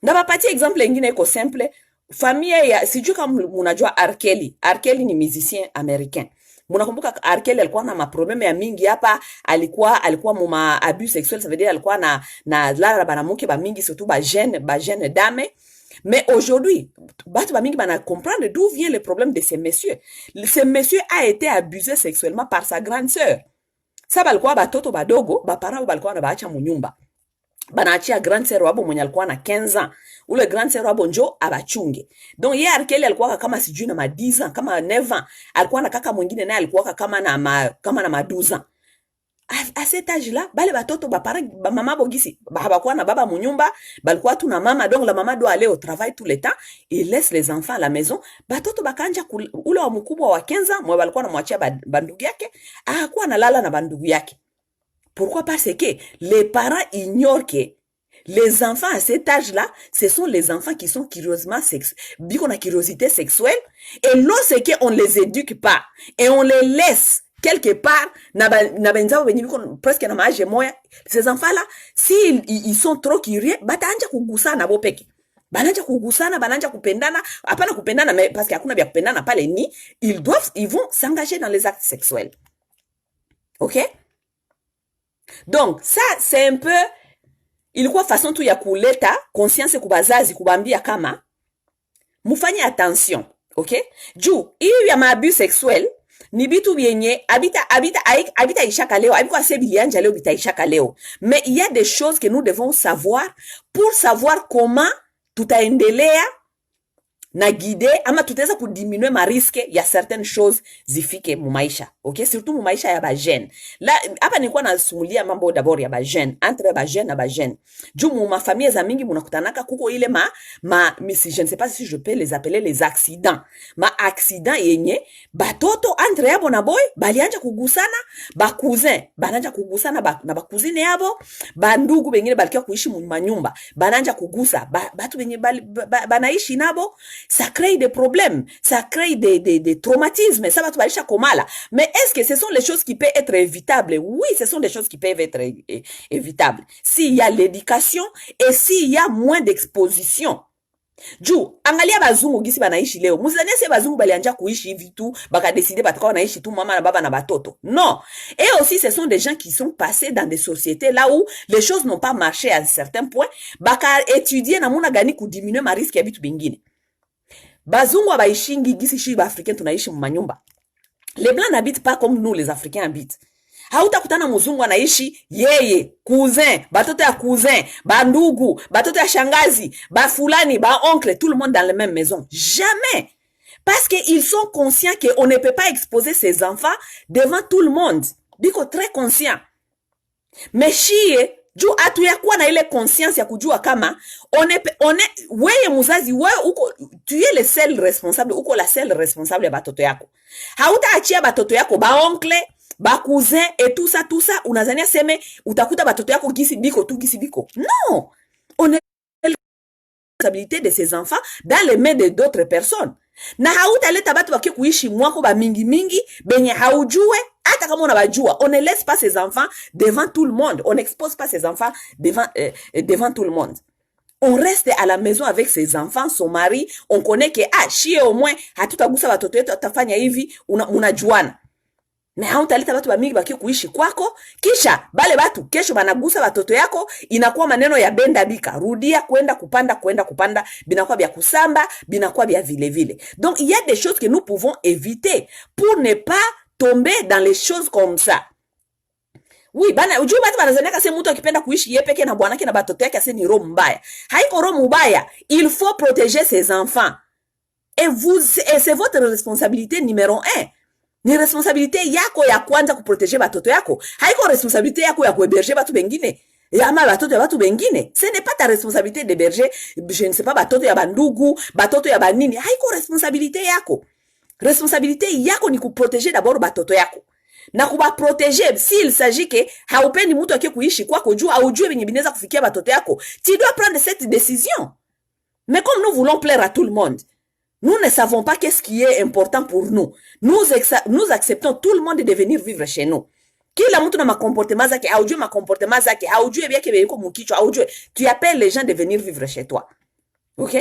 Ndabapatia exemple ingine iko simple. Familia ya sijui kama mnajua R. Kelly. R. Kelly ni musicien américain. Munakumbuka R. Kelly alikuwa na maprobleme ya mingi hapa, alikuwa muma abus sexuel, ça veut dire alikuwa na lara banamuke ba mingi, surtout ba jeune dame. Mais aujourd'hui, batu ba mingi bana comprendre d'où vient le problème de ces messieurs. Ce monsieur a été abusé sexuellement par sa grande sœur. Ça balikuwa batoto badogo, ba parents balikuwa na baacha munyumba. Banaachia grande sœur wabo mwenye alikuwa na 15 ans. Ule grande sœur wabo njo abachunge. Donc yeye R. Kelly alikuwa kama sijui na 10 ans, kama 9 ans. Alikuwa na kaka mwingine naye alikuwa kama na 12 ans. À cet âge-là, bale batoto ba mama bogisi habakuwa na baba munyumba, balikuwa tu na mama, donc la maman doit aller au travail tout le temps, il laisse les enfants à la maison. Batoto bakanja ule wa mkubwa wa 15 ans, mwa balikuwa na mwachia bandugu yake, akakuwa analala na bandugu yake. Pourquoi? Parce que les parents ignorent que les enfants à cet âge-là, ce sont les enfants qui sont curieusement qu'on a curiosité sexuelle. Et lorsqu'on ne les éduque pas et on les laisse quelque part, presque na maje moya, ces enfants-là, s'ils ils sont trop curieux, batanja kugusana bopeke. Bananja kugusana, bananja kupendana, apana kupendana, mais parce qu'il y a kuna bia kupendana pale ni, ils vont s'engager dans les actes sexuels. Ok? Donc, ça, c'est un peu, ilikuwa façon tu ya kuleta conscience kubazazi, kubambia kama, mufanye attention, ok? Juu, hiyo ya maabus sexuel, ni bitu vyenye, habita ishaka leo, habikuwa sebilianja leo, bita ishaka leo. Mais il y a des choses que nous devons savoir, pour savoir comment tutaendelea na guider, ama tutaweza kudiminuer mariske ya certaines choses zifike mumaisha. Ok? Surtout mumaisha ya ba jeune. La, hapa nilikuwa nasumulia mambo d'abord ya ba jeune, entre ba jeune na ba jeune. Juu mu famille za mingi munakutanaka kuko ile je ne sais pas si je peux les appeler les accidents. Ma accident yenye, batoto entre yabo na boy, balianja kugusana, ba cousin, bananja kugusana na ba cousine yabo, bandugu bengine balikia kuishi mu manyumba, bananja kugusa, batu benye banaishi nabo. Ça crée des problèmes, ça crée des traumatismes, ça va tout aller komala. Mais est-ce que ce sont les choses qui peuvent être évitables? Oui, ce sont des choses qui peuvent être évitables. S'il y a l'éducation et s'il y a moins d'exposition. Juu, angalia bazungu gisi banaishi leo. Muzania se bazungu balianja kuishi hivi tu, baka décider batakawa naishi tu mama na baba na batoto. Non. Et aussi, ce sont des gens qui sont passés dans des sociétés là où les choses n'ont pas marché à un certain point, baka étudier namuna gani kudiminuer ma risque ya bitu bingine. Bazungu abaishingi gisi shiba africain tunaishi mumanyumba. Les blancs n'habitent pas comme nous les africains habitent. Hauta kutana muzungu anaishi yeye, cousin, batoto ya cousin, bandugu, batoto ya shangazi, ba fulani, ba oncle, tout le monde dans la même maison. Jamais. Parce qu'ils sont conscients qu'on ne peut pas exposer ses enfants devant tout le monde. Biko très conscient. Mais chie, juu atuyakuwa na ile conscience ya kujua kama weye muzazi wewe tu es le seul responsable, uko la seule responsable ya batoto yako. Hautaachia batoto yako ba oncle, ba cousin et tout ça unazania seme utakuta batoto yako gisi biko. Non. On est la responsabilité de ces enfants dans les mains d'autres personnes. Na hautaleta batu waki kuishi mwako ba mingi benye haujue. Hata kama unabajua, on ne laisse pas ses enfants devant tout le monde. On n'expose pas ses enfants devant tout le monde. On reste à la maison avec ses enfants, son mari. On connaît que, chie au moins, hatutagusa watoto yetu, atafanya hivi, unajuana. Na hautaleta batu bamingi baki kuishi kwako, kisha bale batu kesho banagusa watoto yako, inakuwa maneno ya benda bika, rudia kwenda kupanda, binakuwa bya kusamba, binakuwa bya vile. Donc il y a des choses que nous pouvons éviter pour ne pas tomber dans les choses comme ça. Oui, bana ujue batu banazania se mtu akipenda kuishi yeye peke na bwanake na batoto yake ase ni roho mbaya. Haiko roho mbaya. Il faut protéger ses enfants. Et c'est votre responsabilité numéro 1. Ni responsabilité yako ya kwanza kuproteger batoto yako. Haiko responsabilité yako ya kuhéberger batu bengine. Ama batoto ya batu bengine. Ce n'est pas ta responsabilité d'héberger, je ne sais pas, batoto ya bandugu, batoto ya banini. Haiko responsabilité yako. Responsabilité yako ni kuproteger d'abord batoto yako. Na kuba protéger s'il s'agit que haupendi mtu akie kuishi kwako juu aujue benye binaweza kufikia batoto yako. Tu dois prendre cette décision. Mais comme nous voulons plaire à tout le monde, nous ne savons pas qu'est-ce qui est important pour nous. Nous acceptons tout le monde de venir vivre chez nous. Kila mtu na makomportement zake, aujue makomportement zake, aujue byake beko mukichwa, aujue. Tu appelles les gens de venir vivre chez toi. OK?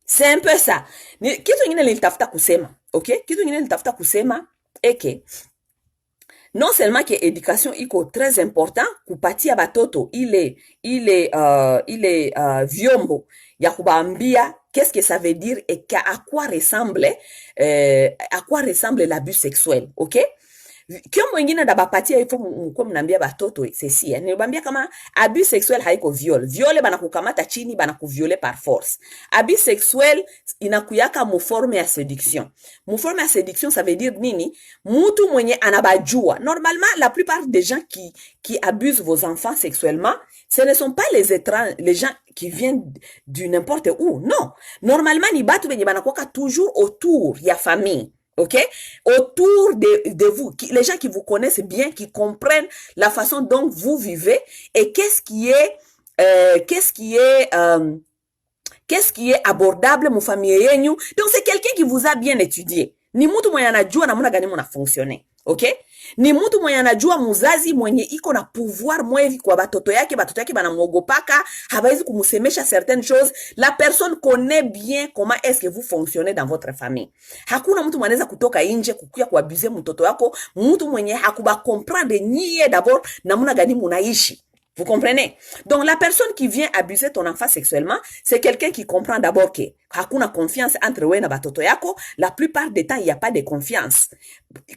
C'est un peu ça. Kitu ngine nilitafuta kusema, OK? Kitu ngine nilitafuta kusema eke non seulement que éducation iko très important kupatia batoto ile vyombo ya kubaambia qu'est-ce que ça veut dire et à quoi ressemble l'abus sexuel, OK? Kiombo ingine ndabapatia ifo mko mnaambia batoto ceci, nilibambia kama abus sexuel haiko viol banakukamata chini banakuviole par force. Abus sexuel inakuyaka mu forme ya séduction. Mu forme ya séduction ça veut dire nini? Mutu mwenye anabajua. Normalement la plupart des gens qui abusent vos enfants sexuellement, ce ne sont pas les étrangers, les gens qui viennent du n'importe où. Non. Normalement ni batu benye banakuwa toujours autour ya famille. OK? Autour de vous, les gens qui vous connaissent bien, qui comprennent la façon dont vous vivez et qu'est-ce qui est abordable mu famille yenyu. Donc c'est quelqu'un qui vous a bien étudié. Ni mtu mwenye anajua namna gani muna fonctionner. OK? Ni mtu mwenye anajua muzazi mwenye iko na pouvoir mwevi kwa batoto yake banamuogopaka, hawezi kumusemesha certaines choses. La personne connaît bien comment est-ce que vous fonctionnez dans votre famille. Hakuna mtu mwanaweza kutoka nje kukuya kuabuser mtoto wako, mtu mwenye hakuba comprendre nyie d'abord namna gani munaishi. Vous comprenez? Donc la personne qui vient abuser ton enfant sexuellement, c'est quelqu'un qui comprend d'abord que hakuna confiance entre wewe na batoto yako. La plupart des temps, il n'y a pas de confiance.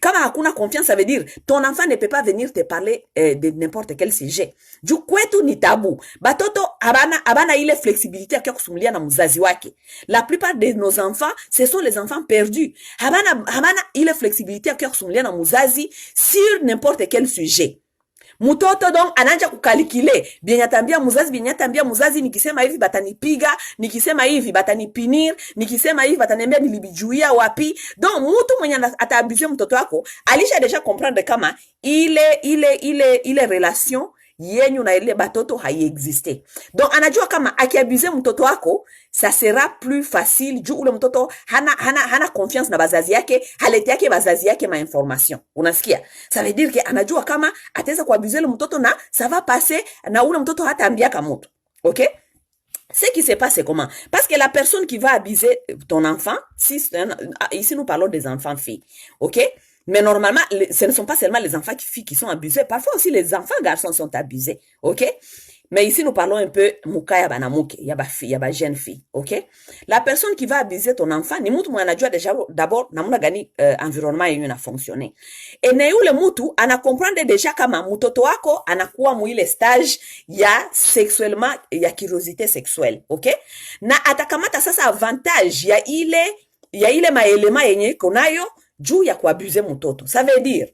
Kama hakuna confiance, ça veut dire ton enfant ne peut pas venir te parler de n'importe quel sujet. Du kwetu ni tabou. Batoto abana ile flexibilité ya kusumulia na mzazi wake. La plupart de nos enfants, ce sont les enfants perdus. Abana ile flexibilité ya kusumulia na mzazi sur n'importe quel sujet. Mutoto donc ananja kukalikile binyatambia muzazi nikisema hivi batanipiga, nikisema hivi batanipinir, nikisema hivi bataniambia nilibijuia wapi. Donc mutu mwenye ataabuse mtoto wako alisha deja comprendre kama ile relation yenyu na ile batoto haiexiste. Donc anajua kama akiabuse mtoto wako ça sera plus facile juu ule mtoto hana confiance na bazazi yake, halete yake bazazi yake ma information. Unasikia? Ça veut dire que anajua kama ataweza kuabuse le mtoto na ça va passer na ule mtoto hataambia kama mtu. OK? Ce qui se passe c'est comment? Parce que la personne qui va abuser ton enfant, ici nous parlons des enfants filles. OK? Mais normalement, ce ne sont pas seulement les enfants filles qui sont abusés. Parfois aussi les enfants garçons sont abusés. OK? Mais ici, nous parlons un peu mukaya banamuke, yaba fille, yaba jeune fille. OK? La personne qui va abuser ton enfant, ni mutu mwana jua déjà d'abord namuna gani environnement yenyu na fonctionner. Et ne yule mutu ana comprendre déjà kama mutoto wako anakuwa muile stage ya sexuellement ya curiosité sexuelle. OK? Na atakamata sasa avantage ya ile maelema yenye konayo juu ya kuabuse mtoto. Ça veut dire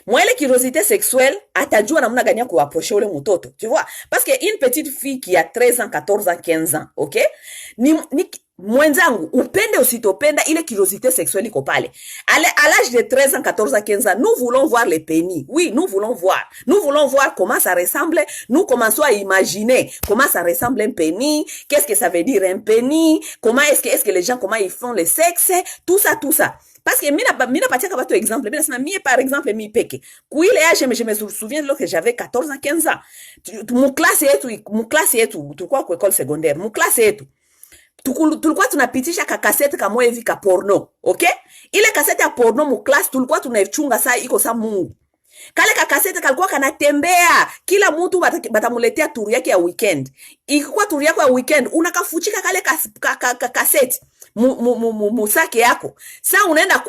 mwele curiosité sexuelle atajua namna gani ya kuapprocher ule mtoto. Tu vois? Parce que une petite fille qui a 13 ans, 14 ans, 15 ans, OK? Ni mwenzangu, upende usitopenda ile curiosité sexuelle iko pale. À l'âge de 13 ans, 14 ans, 15 ans, nous voulons voir les pénis. Oui, nous voulons voir. Nous voulons voir comment ça ressemble. Nous commençons à imaginer comment ça ressemble un pénis. Qu'est-ce que ça veut dire un pénis? Comment est-ce que les gens, comment ils font le sexe? Tout ça. Parce que mina patia kabato exemple. Mina par exemple, mi peke. Kuile âge, je me souviens lorsque j'avais 14 ans, 15 ans. Mon classe yetu, tulikuwa kwa école secondaire. Mon classe yetu. Tulikuwa tunapitisha kakasete kama hivi ka porno. OK? Ile kasete ya porno mu class tulikuwa tunaichunga saa iko saa Mungu. Kale kakasete kalikuwa kanatembea. Kila mtu batamuletea turu yake ya weekend. Ikikuwa turu yako ya weekend, unakafuchika kale kasete. musake yako. Sa unaenda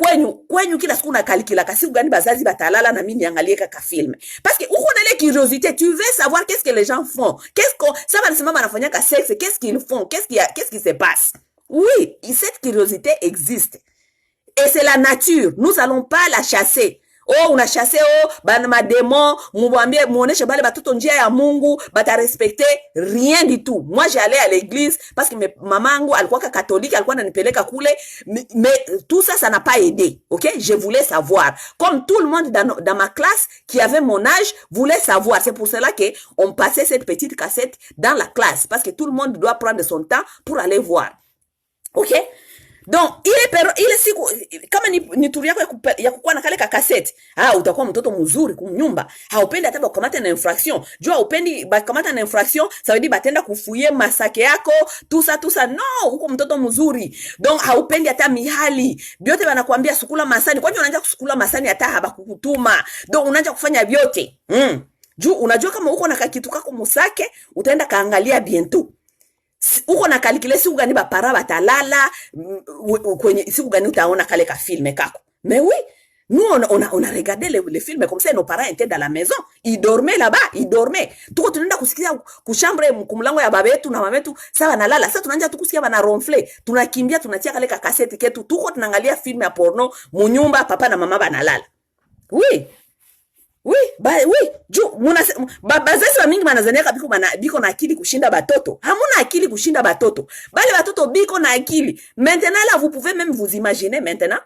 kwenyu kila siku unakalikila kasiku gani bazazi batalala na mimi niangalie kaka film. Parce que uko na ile curiosité, tu veux savoir qu'est-ce que les gens font. Qu'est-ce qu'on ça va sema banafanya ka sexe, qu'est-ce qu'ils font, qu'est-ce qui se passe. Oui, cette curiosité existe. Et c'est la nature. Nous allons pas la chasser. Oh, una chassé bana madémon, muambie muoneshe bale batoto njia ya Mungu, bata respecter rien du tout. Moi j'allais à l'église parce que mamangu alikuwa catholique, alikuwa ananipeleka kule, mais tout ça n'a pas aidé. OK? Je voulais savoir. Comme tout le monde dans ma classe qui avait mon âge voulait savoir. C'est pour cela que on passait cette petite cassette dans la classe parce que tout le monde doit prendre son temps pour aller voir. OK? Donc ile siku kama ni turi yako ya kukuwa na kale ka cassette, utakuwa mtoto mzuri kumnyumba. Haupendi hata bakamata na infraction. Jua upendi bakamata na infraction, ça veut dire batenda kufuye masake yako, tout ça. Non, uko mtoto mzuri. Donc haupendi hata mihali. Biote banakuambia sukula masani. Kwani unaanza kusukula masani hata habakukutuma. Donc unaanza kufanya biote. Juu unajua kama uko na kitu kako musake, utaenda kaangalia bientôt. Uko na calculer siku gani bapara batalala kwenye siku gani utaona kale ka film kako. Mais oui, nous on a regardé les films comme ça, nos parents étaient dans la maison, ils dormaient là-bas, tuko tunaenda kusikia kushambre kumlango ya baba yetu na mama yetu sawa nalala. Sasa tunaanza tukusikia bana ronfle, tunakimbia tunatia kale ka cassette ketu, tuko tunaangalia film ya porno munyumba, papa na mama banalala. Oui, bazazi wa mingi manazania biko na akili kushinda batoto. Hamuna akili kushinda batoto. Bale batoto biko na akili. Maintenant là, vous pouvez même vous imaginer maintenant.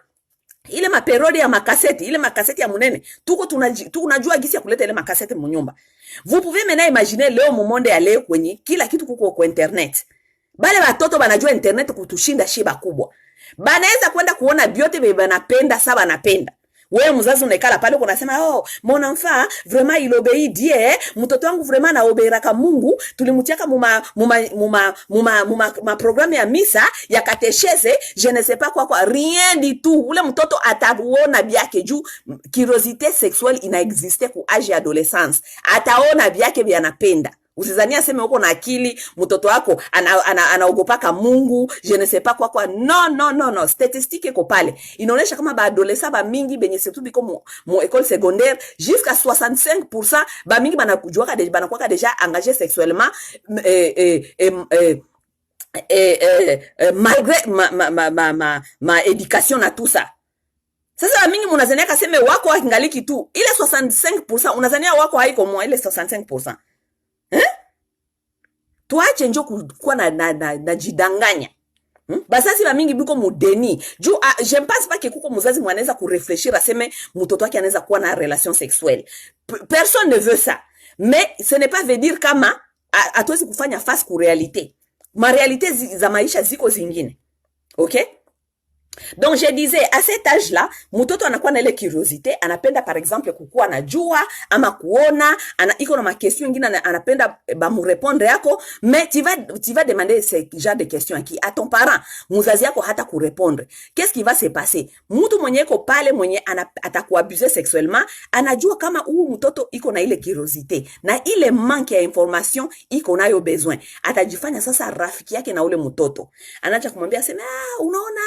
Ile maperiode ya makaseti, ile makaseti ya munene. Tuko tunajua gisi ya kuleta ile makaseti munyumba. Vous pouvez maintenant imaginer leo mumonde ya leo kwenye kila kitu kuko kwa internet. Bale batoto banajua internet kutushinda shiba kubwa. Banaweza kwenda kuona biote bebe banapenda, saba banapenda. Wewe mzazi unaikala pale unasema mon enfant vraiment il obéit Dieu, mtoto wangu vraiment anaobeiraka Mungu, tulimutiaka ma programme ya misa ya katechese, je ne sais pas quoi rien du tout. Ule mtoto ataona byake juu curiosité sexuelle inaexiste ku âge ya adolescence. Ataona byake bya anapenda. Usizania sema uko na akili, mtoto wako anaogopaka Mungu, je ne sais pas quoi. Non. Statistique iko pale. Inaonesha kama baadolescents ba mingi benye surtout biko mo école secondaire, jusqu'à 65% ba mingi banakujuaka banakuwa déjà engagé sexuellement malgré ma éducation na tout ça. Sasa mingi munazania kaseme wako wakingaliki tu. Ile 65% unazania wako haiko mo ile 65%. Tuache njo kuwa na jidanganya. Bazazi ba mingi biko mudeni. Juu je ne pense pas que kuko muzazi mwanaweza kurefleshira aseme mtoto wake anaweza kuwa na relation sexuelle. Personne ne veut ça. Mais ce n'est pas veut dire kama hatuwezi kufanya face ku realite. Ma realite za maisha ziko zingine. OK? Donc je disais à cet âge là mtoto anakuwa na ile curiosité, anapenda par exemple kukua na jua ama kuona, iko na ma question nyingine anapenda ba mu répondre yako, mais tu vas demander ce genre de questions qui à ton parent, mzazi yako hata ku répondre. Qu'est-ce qui va se passer? Mtu mwenye iko pale mwenye atakuabuser sexuellement, anajua kama huyu mtoto iko na ile curiosité na ile manque ya information iko nayo besoin. Atajifanya sasa rafiki yake na ule mtoto. Anaacha kumwambia sema unaona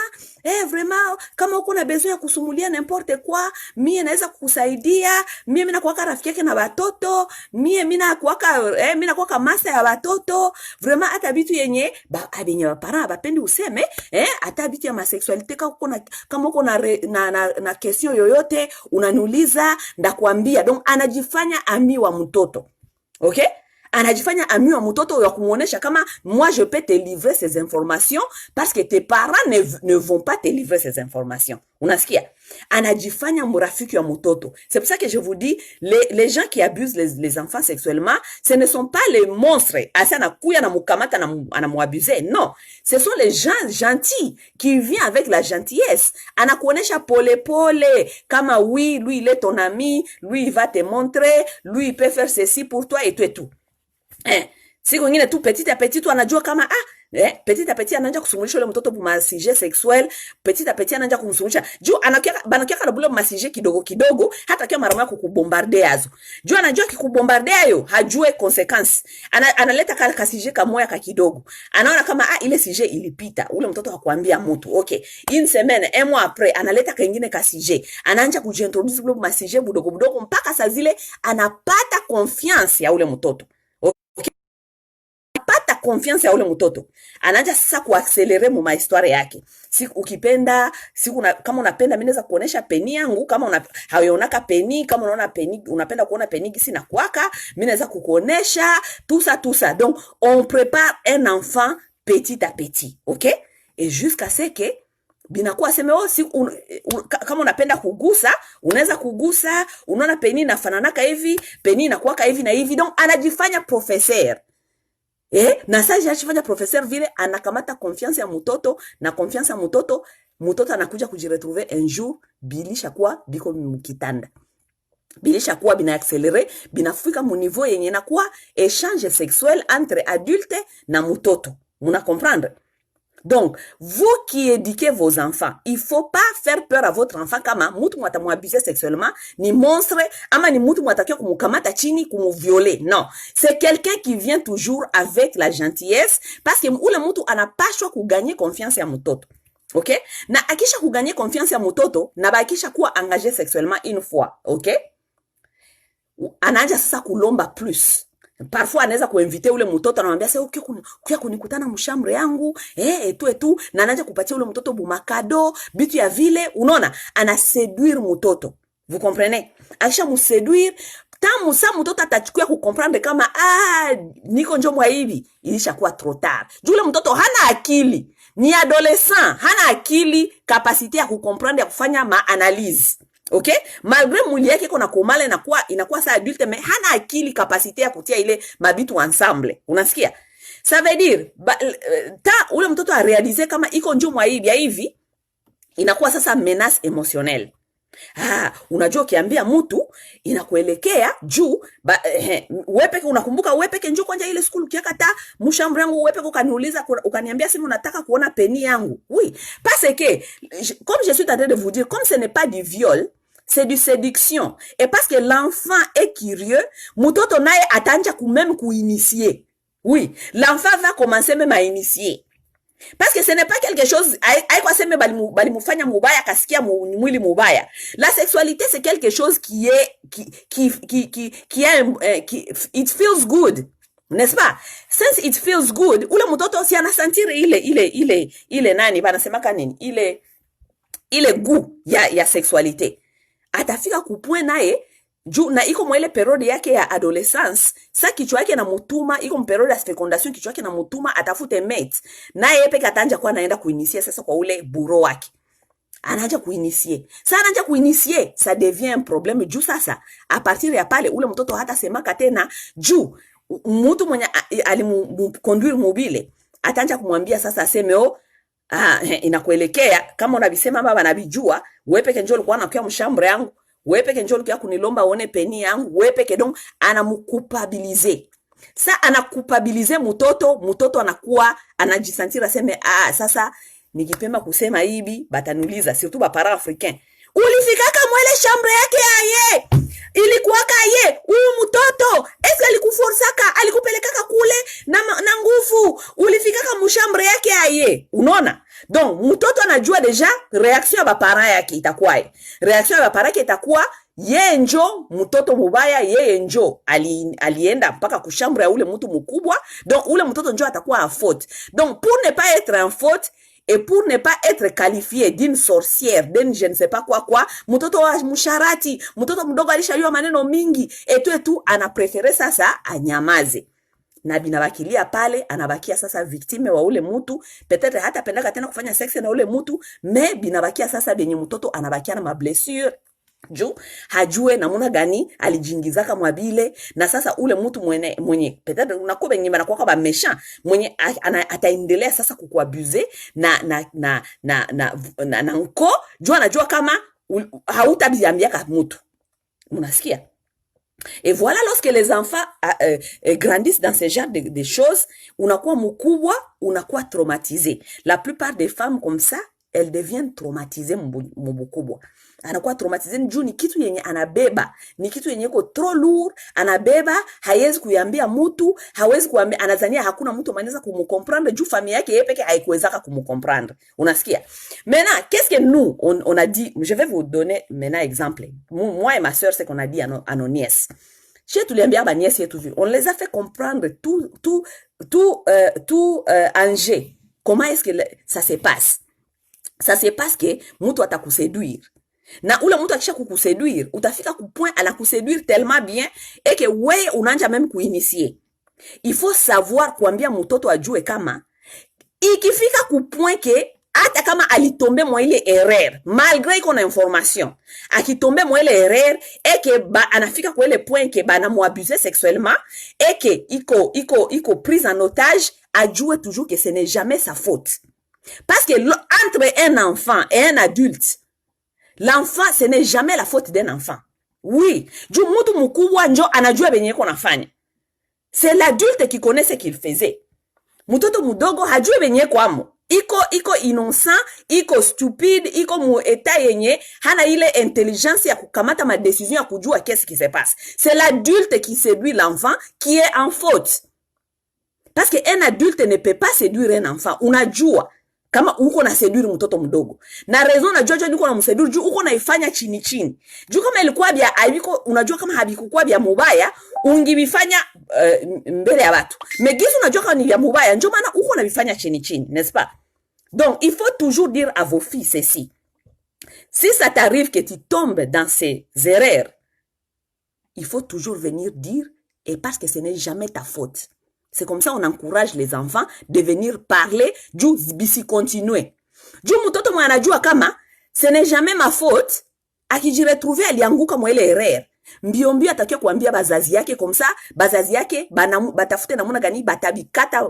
vraiment kama uko na besoin ya kusumulia n'importe quoi, mie naweza kukusaidia, mie mina kuwaka rafiki yake na watoto, mie mina kuwaka masa ya watoto, vraiment hata bitu yenye abenye parents bapendi useme, hata bitu ya masexualité kama uko na question yoyote unaniuliza ndakwambia. Donc anajifanya ami wa mtoto. OK? Anajifanya ami wa mtoto ya kumuonesha kama moi je peux te livrer ces informations parce que tes parents ne vont pas te livrer ces informations. Unasikia? Anajifanya murafiki wa mtoto. C'est pour ça que je vous dis les gens qui abusent les enfants sexuellement, ce ne sont pas les monstres. Asana kuya na mukamata na muabuser. Non, ce sont les gens gentils qui viennent avec la gentillesse. Anakuonesha pole kama oui, lui il est ton ami, lui il va te montrer, lui il peut faire ceci pour toi et tout. Siku ngine tu petit à petit tu anajua kama Petit à petit anaanza kusumulisha ule mtoto buma sujet sexuel, petit à petit anaanza kumsumulisha juu banakia na bule masije kidogo kidogo, hata kia mara moja kukubombarde yazo juu anajua kikubombarde ayo hajue consequence, analeta kale kasije kamoya ka kidogo, anaona kama ile sujet ilipita, ule mtoto hakuambia mtu okay, une semaine un mois après analeta kengine kasije, anaanza kujiintroduce bule masije budogo budogo mpaka saa zile anapata confiance ya ule mtoto. Pata confiance ya ule mtoto, anaanza sasa kuaccelere mu histoire yake. Siku ukipenda, kama unapenda mimi naweza kuonesha peni yangu, kama haionaka peni, kama unaona peni, unapenda kuona peni gisi na kwaka, mimi naweza kukuonesha tout ça. Donc on prépare un enfant petit à petit, OK? Et jusqu'à ce que binakuwa sema kama unapenda kugusa, unaweza kugusa, unaona peni inafananaka hivi, peni inakuwaka hivi na hivi, donc anajifanya professeur. Na sasa ajifanya professeur vile anakamata confiance ya mtoto, na confiance ya mtoto anakuja kujiretrouver un jour bilisha kuwa biko mkitanda, bilisha kuwa bina accelerer, binafika mu niveau yenye na kuwa échange sexuel entre adulte na mtoto. Muna comprendre? Donc, vous qui éduquez vos enfants, il faut pas faire peur à votre enfant kama mutu mwata muabuser sexuellement, ni monstre, ama ni mutu mwata kia kumukamata chini, kumuvioler. Non. C'est quelqu'un qui vient toujours avec la gentillesse, parce que ule mutu anapashwa kuganye confiance ya mtoto. OK? Na akisha kuganye confiance ya mtoto, na bakisha kuwa engagé sexuellement une fois. OK? Anaanza sasa kulomba plus. Parfois anaweza kuinvite ule mtoto, anamwambia sasa ukia kunikutana mshambre yangu etu na anaanza kupatia ule mtoto bumakado bitu ya vile, unaona ana séduire mtoto. Vous comprenez? Aisha muséduire tamu sa mtoto atachukua kukomprendre kama niko njomwa hivi, ilishakuwa trop tard. Jule mtoto hana akili, ni adolescent, hana akili, kapasite ya kukomprendre, ya kufanya ma-analyse. OK? Malgré mwili yake iko na komale inakuwa sa adulte, mais hana akili, kapasite ya kutia ile mabitu ensemble. Unasikia? Ça veut dire ule mtoto a réaliser kama iko njomwa hivi, inakuwa sasa menace émotionnelle. Unajua ukiambia mtu inakuelekea juu wepeke, unakumbuka wepeke njoo kwanja ile school ukiakata mshambre yangu, wepeke ukaniuliza, ukaniambia simu nataka kuona peni yangu. Oui, parce que comme je suis en train de vous dire, comme ce n'est pas du viol, c'est du séduction, et parce que l'enfant est curieux, mtoto naye atanja même kuinitier. Oui, l'enfant va commencer même à initier. Parce que ce n'est pas quelque chose aiko aseme balimufanya mubaya kasikia mwili mubaya. La sexualité c'est quelque chose qui it feels good, n'est-ce pas? Since it feels good, ule mtoto si anasentir ile nani banasemaka nini, ile goût ya sexualité, atafika kupwe naye juu na iko mwele periode yake ya adolescence. Sa kichwa yake na mutuma, iko mperiode ya fecondation, kichwa yake na mutuma atafute mate, na yeye peke atanja kwa naenda kuinitier sasa kwa ule buro wake, anaanza kuinitier. Sa anaanza kuinitier, ça devient un problème juu sasa a partir ya pale ule mtoto hata semaka tena juu mtu mwenye alimuconduire mobile atanja kumwambia sasa aseme inakuelekea kama unabisema baba nabijua, wewe peke njoo ulikuwa unakuwa mshambre yangu, wewe peke njoo ulikuwa kunilomba uone peni yangu, wewe peke. Donc anamukupabilize. Sa anakupabilize mtoto anakuwa anajisentir aseme sasa nikipema kusema hivi batanuliza, surtout ba parents africains, ulifikaka mwele chambre yake aye, ilikuwaka aye, huyu mtoto eske alikuforsaka, alikupelekaka kule na nguvu, ulifikaka mshambre yake aye. Unaona? Donc mtoto anajua deja reaction ya ba parents yake itakuwa. Reaction ya ba parents yake itakuwa yeye njo mtoto mubaya, yeye njo alienda mpaka kushambre ya ule mtu mkubwa, donc ule mtoto njo atakuwa en faute. Donc pour ne pas être en faute et pour ne pas être qualifié d'une sorcière, d'une je ne sais pas quoi, mtoto wa msharati, mtoto mdogo alishajua maneno mingi etu anaprefere sasa anyamaze. Na binabakilia pale, anabakia sasa victime wa ule mtu, peut-être hata pendaka tena kufanya sex na ule mtu, mais binabakia sasa benye mtoto anabakia na mablessure juu hajue namuna gani alijingizaka mwabile. Na sasa ule mtu mwenye peut-être unakuwa benye banakuwa ba méchant, mwenye ataendelea sasa kukuabuse na nko juu anajua kama hautabiambiaka mtu. Unasikia? Et voilà, lorsque les enfants grandissent dans ce genre de choses, unakuwa mkubwa, unakuwa traumatisé. La plupart des femmes comme ça, elles deviennent traumatisées mubukubwa. Anakuwa traumatisé juu ni kitu yenye anabeba, ni kitu yenye iko trop lourd, anabeba, haiwezi kuyambia mtu, hawezi kuambia, anazania hakuna mtu anaweza kumcomprendre juu familia yake yeye peke haikuwezaka kumcomprendre. Unasikia? Maintenant, qu'est-ce que nous on a dit, je vais vous donner maintenant exemple. Moi et ma sœur, c'est qu'on a dit à nos nièces. Chez tous les ba nièces et tout, on les a fait comprendre tout enjeu. Comment est-ce que ça se passe? Ça se passe que mtu atakuséduire. Na ule mtu akisha kukuséduire, utafika ku point à la kuséduire tellement bien et que wewe unaanza même kuinitier. Il faut savoir kuambia mtoto ajue kama ikifika ku point que hata kama alitombe mwa ile erreur malgré qu'on a information akitombe mwa ile erreur et que anafika kwa ile point que bana muabuser sexuellement et que iko prise en otage, ajue toujours que ce n'est jamais sa faute. Parce que entre un enfant et un adulte, l'enfant, ce n'est jamais la faute d'un enfant. Oui, juu mtu mkubwa njo anajua benye iko nafanya. C'est l'adulte qui connaît ce qu'il faisait. Mtoto mdogo hajui benye kwamo. Iko innocent, iko stupide, iko mu eta yenye hana ile intelligence ya kukamata ma décision ya kujua qu'est-ce qui se passe. C'est l'adulte qui séduit l'enfant qui est en faute. Parce que un adulte ne peut pas séduire un enfant. Unajua kama uko na séduire mtoto mdogo. Na raison na jua niko na mséduire juu uko naifanya chini chini. Juu kama ilikuwa bia haiko, unajua kama habikuwa bia mubaya, ungibifanya mbele ya watu. Megizo unajua kama ni bia mubaya, njoo maana uko nabifanya chini chini, n'est-ce pas? Donc, il faut toujours dire à vos filles ceci. Si ça t'arrive que tu tombes dans ces erreurs, il faut toujours venir dire, et parce que ce n'est jamais ta faute. C'est comme ça on encourage les enfants de venir parler, juu bisi continuer. Juu mtoto mwana anajua kama ce n'est jamais ma faute, akijiretrouver alianguka mwa ile erreur. Mbio mbio atakiwa kuambia bazazi yake comme ça, bazazi yake batafute namuna gani batabikata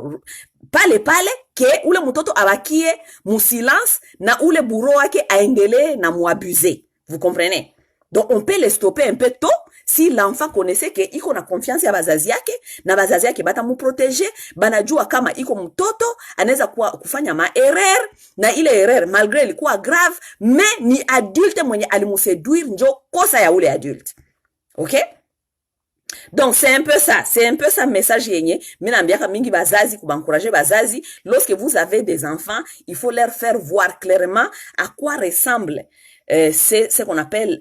pale pale ke ule mtoto abakie mu silence na ule bourreau wake aendelee na muabuser. Vous comprenez? Donc on peut les stopper un peu tôt si l'enfant connaissait que iko na confiance ya bazazi yake na bazazi yake bata mu protéger, banajua kama iko mtoto anaweza kufanya ma erreur na ile erreur malgré ilikuwa grave, mais ni adulte mwenye alimuseduire njo kosa ya ule adulte. OK? Donc c'est un peu ça message yenye mina ambiaka mingi bazazi kubancourager bazazi. Lorsque vous avez des enfants, il faut leur faire voir clairement à quoi ressemble c'est ce qu'on appelle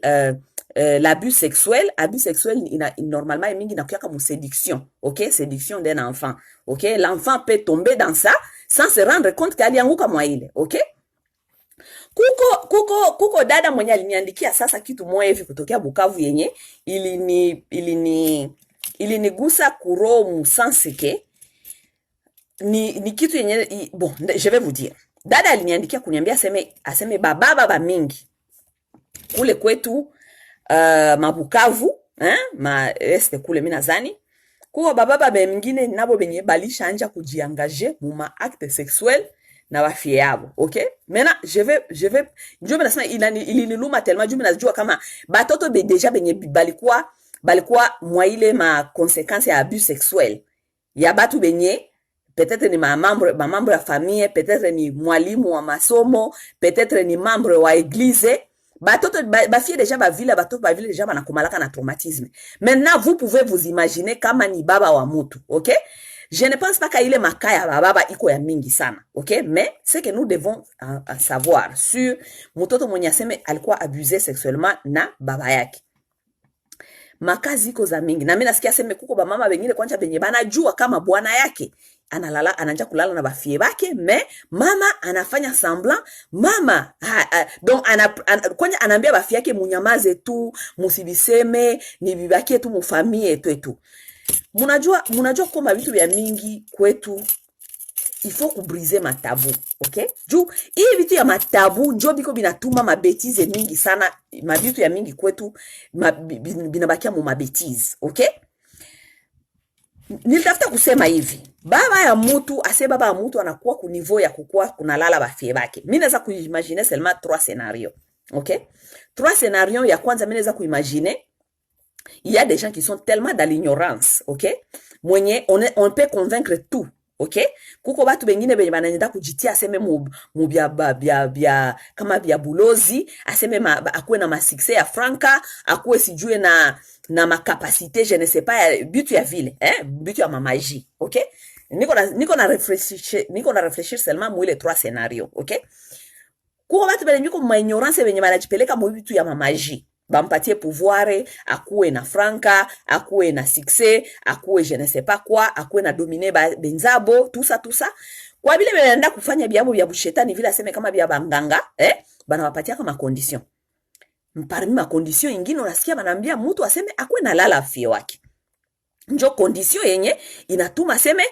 l'abus sexuel. Abus sexuel normalement mingi inakuwa comme séduction. OK? Séduction d'un enfant. OK? L'enfant peut tomber dans ça sans se rendre compte qu'alianguka mwa ile. OK? Kuko dada mwenye aliniandikia sasa kitu moja hivi kutokea Bukavu yenye ilinigusa kuro musansike ni kitu yenye bon, je vais vous dire. Dada aliniandikia kuniambia aseme baba mingi kule kwetu mabukavu ma este kule mina zani kuko baba mengine nabo benye balisha anja kujiangaje mu ma acte sexuel na wafie yabo. OK? Maintenant je vais njoo nasema iliniluma tellement juu najua kama batoto deja benye balikuwa mwa ile ma conséquences ya abus sexuel ya batu benye peut-être ni membre ya famille, peut-être ni mwalimu wa masomo, peut-être ni membre wa église. Batoto bafie deja batoto bavile deja banakomalaka na traumatisme. Maintenant vous pouvez vous imaginer kama ni baba wa mutu. OK? Je ne pense pas qu'il est makaya baba iko ya mingi sana. OK? Mais c'est que nous devons savoir sur mtoto mwenye aseme alikuwa abusé sexuellement na baba yake. Makazi iko za mingi. Na mimi nasikia aseme kuko ba mama wengine kwanza benye banajua kama bwana yake ananja kulala na bafie bake, mais mama anafanya semblant mama donc kwanza anaambia bafie yake munyamaze tu, musibiseme, ni bibaki tu mu famille etu. Munajua kama vitu vya mingi kwetu il faut kubriser matabu. OK? Juu hii vitu ya matabu njo biko binatuma mabetize mingi sana, mabitu ya mingi kwetu binabakia mu mabetize. OK? Nilitafuta kusema hivi, baba ya mtu anakuwa ku niveau ya kukua kunalala bafie bake. Mimi naweza kuimaginer seulement 3 scénarios. OK? 3 scénarios ya kwanza mimi naweza kuimaginer Il y a des gens qui sont tellement dans l'ignorance, ok? Mwenye, on peut convaincre tout, ok? Kuko batu bengine benye bananyenda kujitia aseme mu bia kama bia bulozi, aseme akuwe na masikse ya franka, akuwe sijue na makapasite, je ne sais pas, bitu ya vile, bitu ya mamaji, ok? Niko na réfléchir seulement mwile 3 scénarios, ok? Kuko batu benye niko ma ignorance benye banajipeleka mu bitu ya mamaji. Bampatie pouvoir, akuwe na franka, akuwe na succès, akuwe je ne sais pas quoi, akuwe na dominer benzabo, tout ça. Kwa bile banaenda kufanya biabo bya bushetani vile aseme kama bya banganga, bana wapatia kama condition. Parmi ma condition ingine unasikia banambia mtu aseme akuwe na lala afie wake. Njo condition yenye inatuma aseme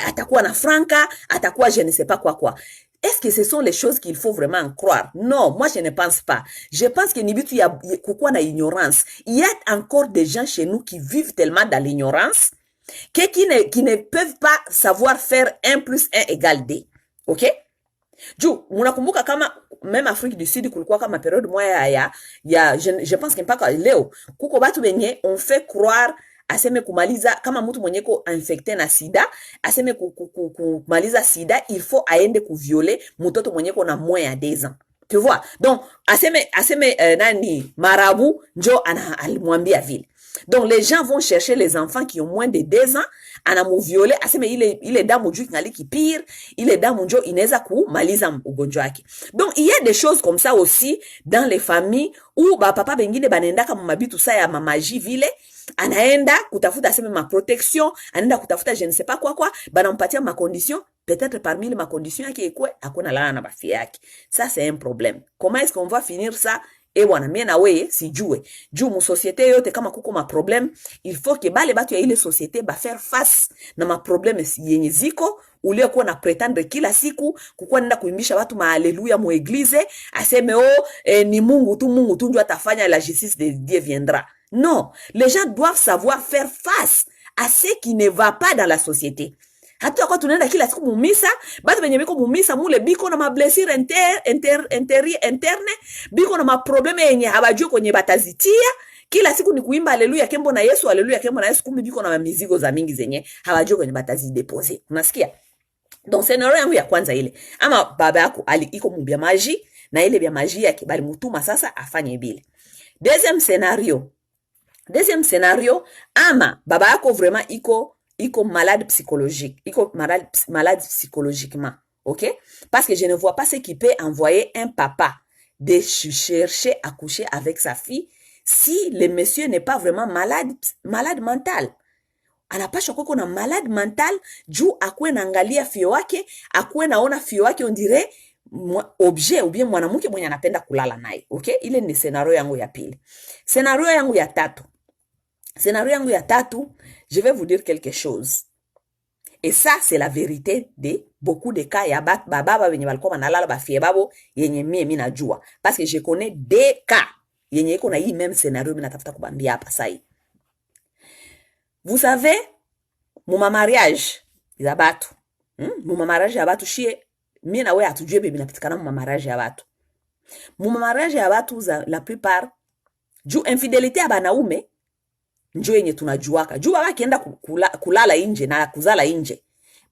atakuwa na franka, atakuwa je ne sais pas quoi. Est-ce que ce sont les choses qu'il faut vraiment croire? Non, moi je ne pense pas. Je pense que nibitu ya kukua na ignorance. Il y a encore des gens chez nous qui vivent tellement dans l'ignorance qui ne peuvent pas savoir faire 1 + 1 = 2. Ok? Juu, munakumbuka kama même Afrique du Sud kulikuwa kama période moya je pense que mpaka leo kuko batu benye on fait croire aseme kumaliza kama mtu mwenyeko infecté na sida, aseme kumaliza sida il faut aende kuvioler mtoto mwenyeko na moins ya 2 ans. Tu vois? Donc aseme nani marabu njo alimwambia vile. Donc les gens vont chercher les enfants qui ont moins de 2 ans, anamuvioler aseme ile damu juu kingali kipire, ile damu njo inaweza kumaliza ugonjwa wake. Donc il y a des choses comme ça aussi dans les familles où papa bengine banaenda kama mabitu sa ya mamaji vile, anaenda kutafuta aseme ma protection, anaenda kutafuta je ne sais pas quoi, banampatia ma condition, peut-être parmi les ma condition yake ekwe akona lala na bafia yake. Ça c'est un problème. Comment est-ce qu'on va finir ça? Bwana mie na weye sijue. Juu mu société yote kama kuko ma problème, il faut que bale batu ya ile société ba faire face na ma problème yenye ziko, ulio kuwa na pretendre kila siku kukuwa nenda kuimbisha watu haleluya mu église, aseme ni Mungu tu ndio atafanya, la justice de Dieu viendra. Non, les gens doivent savoir faire face à ce qui ne va pas dans la société. Hata kwa tunaenda kila siku mumisa, batu benye biko mumisa mule biko na mablessure interne, biko na maprobleme yenye habajue kwenye batazitia, kila siku ni kuimba haleluya kembo na Yesu, haleluya kembo na Yesu, kumbe biko na mizigo za mingi zenye habajue kwenye batazidepose. Unasikia? Donc scenario yangu ya kwanza ile, ama baba yako iko mubia maji na ile bia maji yake bali mutuma sasa afanye bile. Deuxième scénario, ama baba yako vraiment iko malade psychologique, malade psychologiquement, ok? Parce que je ne vois pas ce qui peut envoyer un papa de chercher à coucher avec sa fille si le monsieur n'est pas vraiment malade mental. Anapasha kuko na malade mental juu akwe naangalia fio wake, akwe naona fio wake on dirait objet ou bien mwanamke mwenye anapenda kulala naye, ok? Ile ni scenario yangu ya pili. Scenario yangu ya tatu, je vais vous dire quelque chose. Et ça, c'est la vérité de beaucoup de cas ya baba wenye walikuwa wanalala bafie babo yenye mimi najua. Parce que je connais des cas yenye iko na hii même scénario mimi natafuta kubambia hapa sasa. Vous savez, muma mariage ya batu. Muma mariage ya batu shie mimi na wewe atujue bibi napitikana muma mariage ya batu. Muma mariage ya batu la plupart juu infidelité ya banaume njo yenye tunajuaka. Juu baba akienda kulala inje na kuzala inje,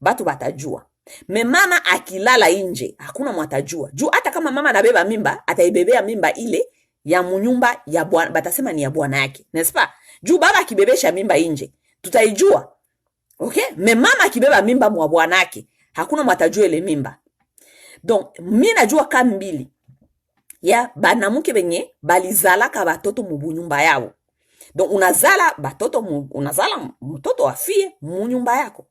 batu batajua. Me mama akilala inje, hakuna mwatajua. Juu hata kama mama anabeba mimba, ataibebea mimba ile ya munyumba ya bwana, batasema ni ya bwana yake. N'est-ce pas? Juu baba akibebesha mimba inje, tutaijua. Okay? Me mama akibeba mimba mwa bwana yake, hakuna mwatajua ile mimba. Donc, mimi najua kama mbili ya banamuke benye balizalaka batoto mu bunyumba yao. Donc unazala mtoto wa fie mu nyumba yako.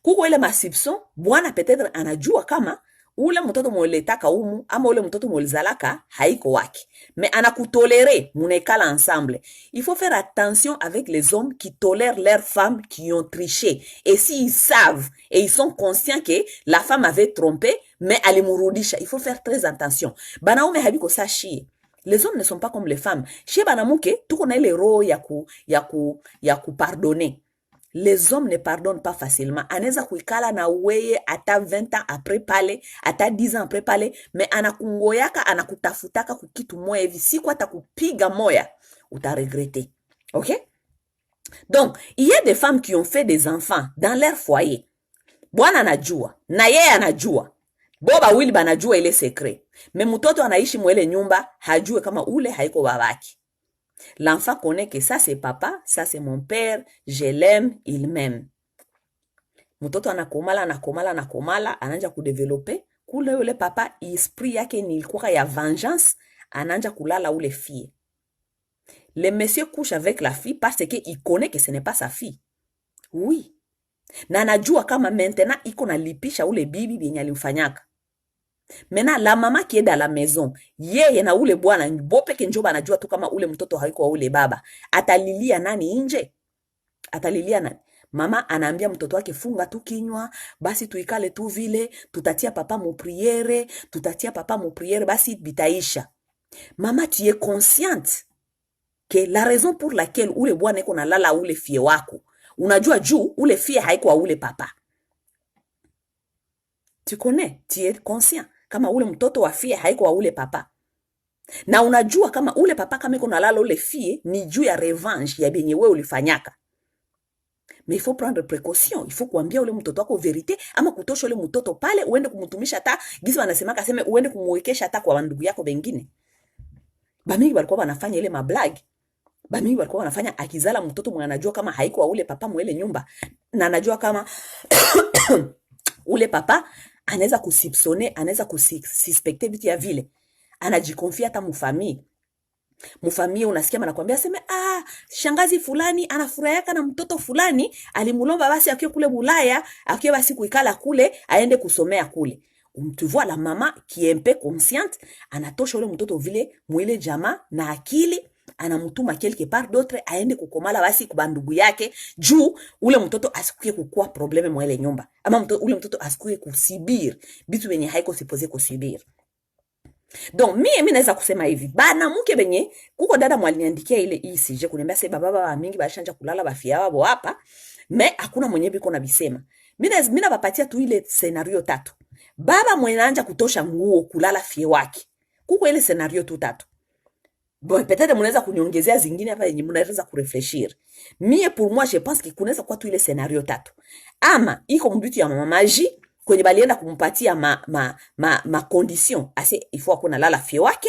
Kuko ile masipson, bwana peut-être anajua kama ule mtoto mwoletaka umu ama ule mtoto mwolizalaka haiko wake. Mais anakutolere, munekala ensemble. Il faut faire attention avec les hommes qui tolèrent leurs femmes qui ont triché. Et s'ils savent et ils sont conscients que la femme avait trompé, mais alimurudisha, il faut faire très attention. Banaume habiko sashi. Les hommes ne sont pas comme les femmes. Chez banamuke, tuko na ile roho ya ku pardonner. Les hommes ne pardonnent pas facilement. Anaweza kuikala na weye ata 20 ans après pale, ata 10 ans après pale, mais anakungoyaka anakutafutaka kukitu moya hivi, siku atakupiga moya, utaregrete. OK? Donc, il y a des femmes qui ont fait des enfants dans leur foyer. Bwana anajua, na yeye anajua. Boba wili banajua ile secret. Mais mtoto anaishi mwele nyumba, hajue kama ule haiko babaki. L'enfant connaît que ça c'est papa, ça c'est mon père, je l'aime, il m'aime. Mtoto anakomala, ananja kudevelope, kule ule papa, esprit yake ni ilikuwa ya vengeance, ananja kulala ule fille. Le monsieur couche avec la fille parce qu'il connaît que ce n'est pas sa fille. Oui. Na anajua kama maintenant iko na lipisha ule bibi benye alimfanyaka. Maintenant la maman qui est dans la maison, yeye na ule bwana bopeke njoba anajua tu kama ule mtoto haiko wa ule baba. Atalilia nani nje? Atalilia nani? Mama anaambia mtoto wake funga tu kinywa, basi tuikale tu vile, tutatia papa mu priere, basi bitaisha. Mama tu es consciente que la raison pour laquelle ule bwana iko na lala ule fie wako, unajua juu ule fie haiko wa ule papa. Tu connais, tu es conscient kama ule mtoto wa fie haiko wa ule papa. Na unajua kama ule papa kama iko na lala ule fie ni juu ya revanche ya benye wewe ulifanyaka. Mais il faut prendre précaution, il faut kuambia ule mtoto wako verite ama kutosha ule mtoto pale uende kumtumisha hata gizi wanasema kaseme uende kumwekesha hata kwa ndugu yako bengine. Bamingi walikuwa wanafanya ile mablagi. Bamingi walikuwa wanafanya akizala mtoto mwenye anajua kama haiko wa ule papa mwele nyumba na anajua kama ule papa anaweza kusipsone, anaweza kususpecte vitu ya vile. Anajikonfia hata mufamii unasikia anakuambia aseme shangazi fulani anafurahia na mtoto fulani alimulomba basi akiwa kule Bulaya, akiwa basi kuikala kule aende kusomea kule. Tu vois la maman qui est un peu consciente, anatosha ule mtoto vile mwile jamaa na akili, anamutuma quelque part d'autre aende kukomala basi kubandugu yake juu ule mtoto asikuye kukua probleme mwele nyumba ama ule mtoto asikuye kusibir bitu benye haiko supposé kusibir. Donc mimi naweza kusema hivi, bana mke benye kuko dada mwaliniandikia ile ECG kuniambia sasa baba mingi bashanja kulala bafia wao hapa, mais hakuna mwenye biko na bisema. Mimi nabapatia tu ile scenario 3. Baba mwenye anaanza kutosha nguo kulala fie wake. Kuko ile scenario tu 3. Bon, peut-être mnaweza kuniongezea zingine hapa yenye mnaweza kurefleshir. Mie pour moi je pense que kunaweza kwa tu ile scenario 3. Ama iko mbitu ya mama Maji kwenye balienda kumpatia ma condition ase il faut akona lala fie wake,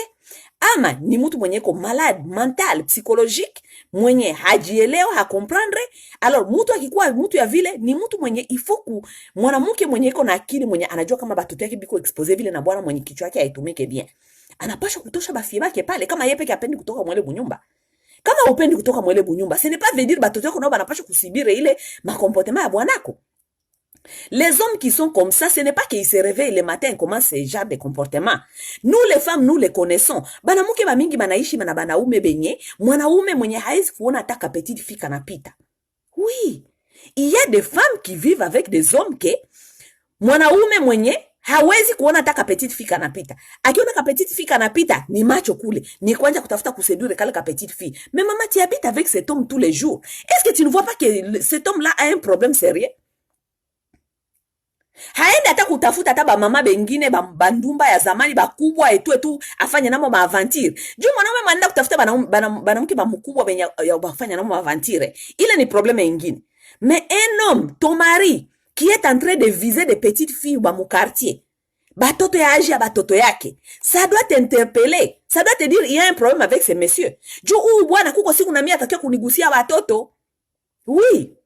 ama ni mtu mwenye ko malade mental psychologique mwenye hajielewa hakomprendre. Alors mtu akikuwa mtu ya vile ni mtu mwenye il faut ku mwanamke mwenye iko na akili mwenye anajua kama batoto yake biko expose vile na bwana mwenye kichwa yake haitumike bien, anapaswa kutosha bafie bake pale kama yeye peke apendi kutoka mwele bunyumba. Kama upendi kutoka mwele bunyumba, ce n'est pas veut dire batoto yako nao banapaswa kusibire ile makomportement ya bwanako. Les hommes qui sont comme ça, ce n'est pas qu'ils se réveillent le matin et commencent ce genre de comportement. Nous les femmes, nous les connaissons. Banamuke bamingi banaishi na banaume benye, mwanaume mwenye haezi kuona ataka petite fille kanapita. Oui, il y a des femmes qui vivent avec des hommes que mwanaume mwenye hawezi kuona ataka petite fille kanapita. Akiona ka petite fille kanapita, ni macho kule, ni kuanja kutafuta kuséduire kale ka petite fille. Mais maman, tu habites avec cet homme tous les jours. Est-ce que tu ne vois pas que cet homme-là a un problème sérieux? Haenda hata kutafuta hata ba mama bengine bandumba ya zamani bakubwa etu afanye namo ma aventure. Juu mwanaume manda kutafuta banamke ba mkubwa benye bafanya namo ma aventure. Ile ni problème ingine. Mais un homme, ton mari, qui est en train de viser des petites filles ba mu quartier, batoto ya âge ya batoto yake, ça doit t'interpeller. Ça doit te dire il y a un problème avec ces messieurs. Juu huyu bwana kuko siku na mimi atakia kunigusia batoto. Oui.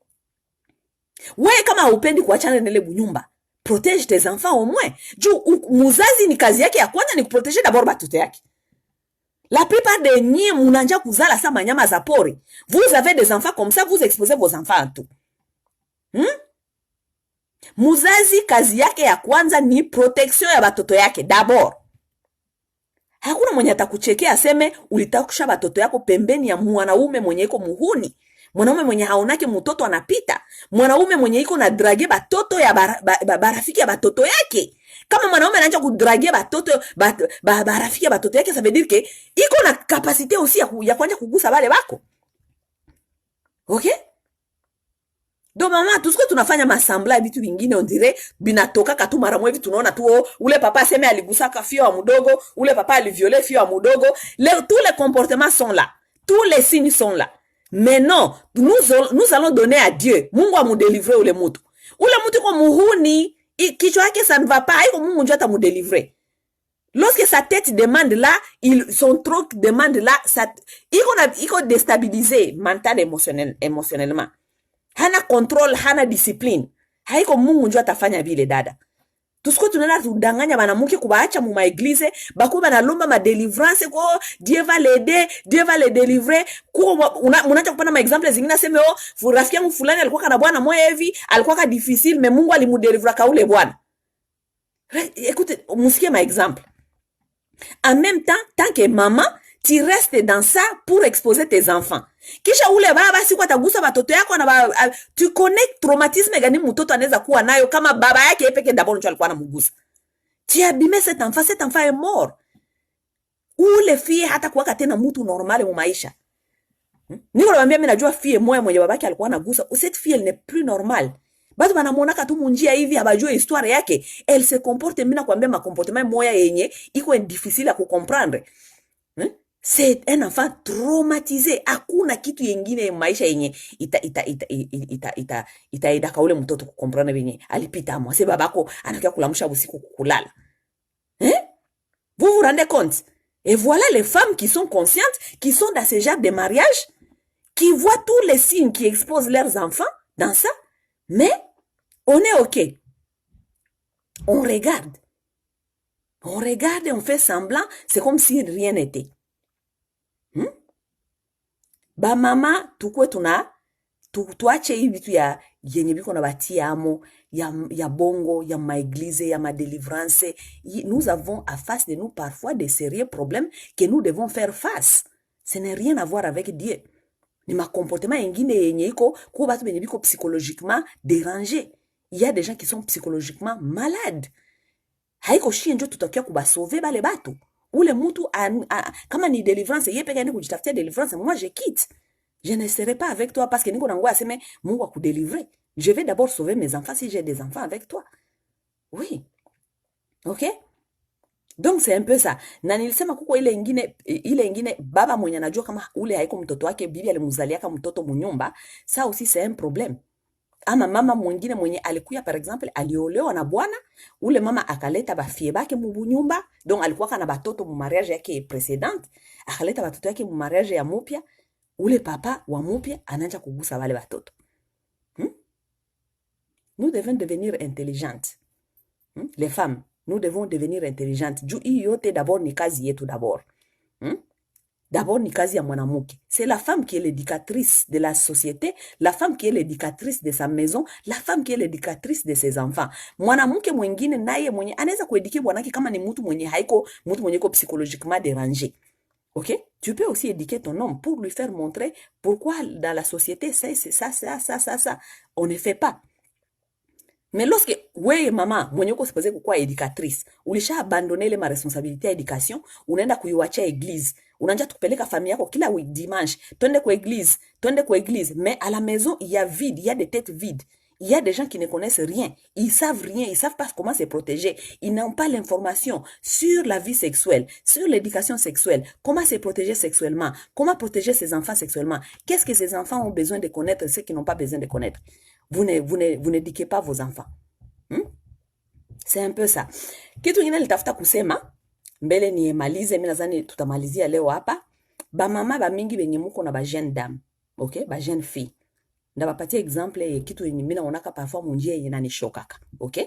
Wewe kama upendi kuachana na ile bunyumba, protège tes enfants au moins. Juu muzazi ni kazi yake ya kwanza ni kuproteger d'abord batoto yake. La plupart de nyie munanja kuzala sa manyama za pori. Vous avez des enfants comme ça, vous exposez vos enfants à tout. Muzazi kazi yake ya kwanza ni protection ya batoto yake d'abord. Hakuna mwenye atakuchekea aseme ulitakusha batoto yako pembeni ya mwanaume mwenye iko muhuni. Mwanaume mwenye haonake mtoto anapita. Mwanaume mwenye iko na drage batoto ya barafiki ya batoto yake. Kama mwanaume anaanza kudrage batoto barafiki ya batoto yake, ça veut dire que iko na capacité aussi ya kuanja kugusa wale wako. Okay? Do mama, tout ce que tunafanya masambla vitu vingine on dirait binatoka katu mara mwevi tunaona tu ule papa aseme aligusaka fio wa mudogo, ule papa aliviole fio wa mudogo. Tous les comportements sont là. Tous les signes sont là. Mais non, nous allons donner à Dieu. Mungu amudélivrer ule mutu. Ule mutu kwa muhuni, kichwa yake ça ne va pas, haiko Mungu njoo atamudélivrer. Lorsque sa tête demande là, son troc demande là, iko déstabilisé mental émotionnellement. Hana control, hana discipline. Haiko Mungu njoo atafanya vile dada. Tusiko tunaenda tudanganya banamuke kubaacha mu maeglize, bako banalomba ma délivrance ko Dieu va l'aider, Dieu va le délivrer. Ko munaanza kupana ma exemple zingine aseme rafiki yangu fulani alikuwa kana bwana moyo hivi, alikuwa ka difficile mais Mungu alimudélivrer ka ule bwana. Écoute, musikie ma exemple. En même temps, tant que maman, tu restes dans ça pour exposer tes enfants. Kisha ule baba siku atagusa watoto yako na tu connais traumatisme gani mtoto anaweza kuwa nayo kama baba yake yeye peke d'abord alikuwa anamugusa. Tu as abîmé cet enfant est mort. Ule fie hata kuwaka tena mtu normal mu maisha. Niko naambia mimi najua fie moya mwenye babake alikuwa anagusa, cette fille elle n'est plus normale. Batu banamonaka tu munjia hivi abajue histoire yake, elle se comporte, mimi nakwambia ma comportement moya yenye iko difficile à comprendre. C'est un enfant traumatisé. Hakuna kitu yengine maisha yenye itaida kaule mtoto kukomprendre venye alipita amo. Se babako anakia kulamusha usiku kulala. Vous vous rendez compte? Et voilà les femmes qui sont conscientes, qui sont dans ce genre de mariage, qui voient tous les signes qui exposent leurs enfants dans ça, mais on est OK. On regarde. On regarde et on fait semblant, c'est comme si rien n'était. Ba mama tukwe tuache hii vitu ya yenye biko na batia amo ya bongo, ya maeglize, ya ma délivrance. Nous avons à face de nous parfois des sérieux problèmes que nous devons faire face. Ce n'est rien à voir avec Dieu. Ni ma comportement yengine yenye iko kwa batu benye biko psychologiquement dérangé. Il y a des gens qui sont psychologiquement malades. Haiko shie njo tutakia kubasauver bale batu. Ule mutu kama ni délivrance yeye peke yake kujitafutia délivrance, moi je quitte. Je ne serai pas avec toi parce que niko nangwa aseme Mungu akudélivrer. Je vais d'abord sauver mes enfants si j'ai des enfants avec toi. Oui. OK? Donc c'est un peu ça. Na nilisema kuko ile ingine baba mwenye anajua kama ule haiko mtoto wake, bibi alimuzalia kama mtoto munyumba, ça aussi c'est un problème. Ama mama mwingine mwenye alikuya par exemple aliolewa na bwana, ule mama akaleta bafie bake mu nyumba, donc alikuwa kana batoto mu mariage yake précédente, akaleta batoto yake mu mariage ya mupya, ule papa wa mupya anaanza kugusa wale batoto. Nous devons devenir intelligentes. Les femmes, nous devons devenir intelligentes. Juu hii yote d'abord ni kazi yetu d'abord. D'abord ni kazi ya mwanamuke. C'est la femme qui est l'éducatrice de la société, la femme qui est l'éducatrice de sa maison, la femme qui est l'éducatrice de ses enfants. Mwanamuke mwingine naye mwenye anaweza kuedike bwanake kama ni mtu mwenye haiko, mtu mwenye ko psychologiquement dérangé. OK? Tu peux aussi éduquer ton homme pour lui faire montrer pourquoi dans la société c'est ça on ne fait pas. Mais lorsque wewe mama mwenye uko supposé kuwa éducatrice, ulisha abandonner ile ma responsabilité ya éducation, unaenda kuiwacha église, unaanza kupeleka familia yako kila dimanche, twende kwa église, mais à la maison il y a vide, il y a des têtes vides. Il y a des gens qui ne connaissent rien, ils savent rien, ils savent pas comment se protéger, ils n'ont pas l'information sur la vie sexuelle, sur l'éducation sexuelle, comment se protéger sexuellement, comment protéger ses enfants sexuellement, qu'est-ce que ces enfants ont besoin de connaître, ceux qui n'ont pas besoin de connaître. Vous n'éduquez pas vos enfants. C'est un peu ça. Kitu ingine nitafuta kusema mbele ni malize, mimi nadhani tutamalizia leo hapa. Ba mama ba mingi benye muko na ba jeune dame, OK? Ba jeune fille. Ndabapatia exemple ya kitu yenye mimi naonaka parfois munjia yenye nanishokaka, OK?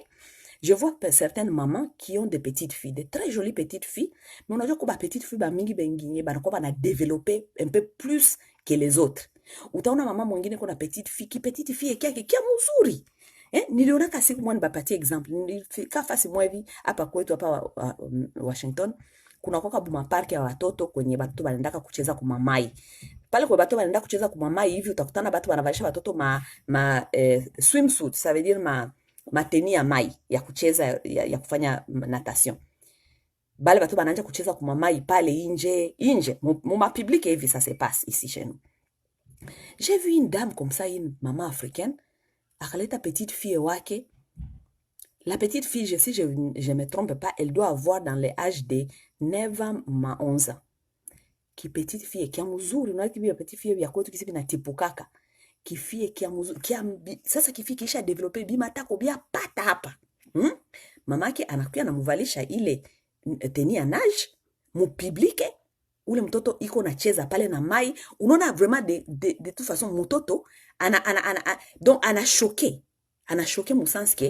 Je vois certaines mamans qui ont des petites filles, de très jolies petites filles, mais unajua kwa ba petites filles ba mingi benginye banakuwa bana développer un peu plus que les autres. Utaona mama mwingine kuna petite fille kia mzuri. Niliona kasi kwa nibapatie example. Nilifika fasi mwa hivi hapa kwetu hapa Washington, kuna kwa buma park ya watoto kwenye watoto wanaendaka kucheza kumamai. Pale kwa watoto wanaenda kucheza kumamai hivi utakutana watu wanavalisha watoto swimsuit, ça veut dire ma tenue ya mai ya kucheza ya kufanya natation. Bale watu wanaanza kucheza kumamai pale nje mu ma public hivi ça se passe ici chez nous. J'ai vu une dame comme ça, une maman africaine, akaleta petite fille wake. La petite fille, si je ne me trompe pas, elle doit avoir dans les âges de 9 ans à 11 ans. Ki petite fille kia mzuri, unaona kibi petite fille ya kwetu kisibi na tipukaka. Ki fille kia mzuri, sasa ki fille kisha develope bima tako bia pata hapa. Mamake anakuya namuvalisha ile teni ya nage mu publique, ule mtoto iko nacheza pale na mai. Unaona vraiment de toute façon mtoto donc ana choqué mon sens que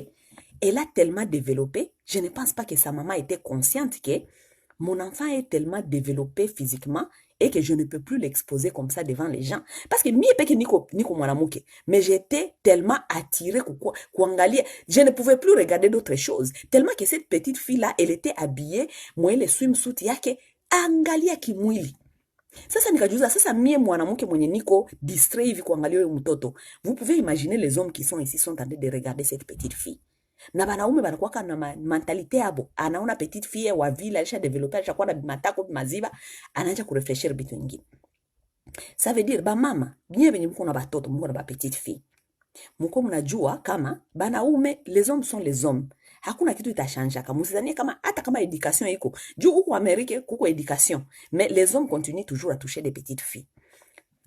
elle a tellement développé. Je ne pense pas que sa maman était consciente que mon enfant est tellement développé physiquement et que je ne peux plus l'exposer comme ça devant les gens. Parce que niko mwanamuke, mais j'étais tellement attirée kuangalia, je ne pouvais plus regarder d'autres choses. Tellement que cette petite fille-là, elle était habillée, moi le swimsuit yake, angalia kimwili. Sasa nikajuza, sasa mie mwanamuke mwenye niko distrait hivi kuangalia yule mtoto. Vous pouvez imaginer les hommes qui sont ici sont en train de regarder cette petite fille. Na banaume banakuwa na mentalite yabo, anaona petite fille wa vile alisha developer, alishakuwa na matako maziba, anaanza kurefleshir bitu ingine. Ça veut dire ba mama nye benye mko na batoto, mko na ba petite fille, mko mnajua kama banaume, les hommes sont les hommes, hakuna kitu itachanja. Kama msidhanie kama hata kama education iko juu huko Amerika kuko education, mais les hommes continuent toujours à toucher des petites filles.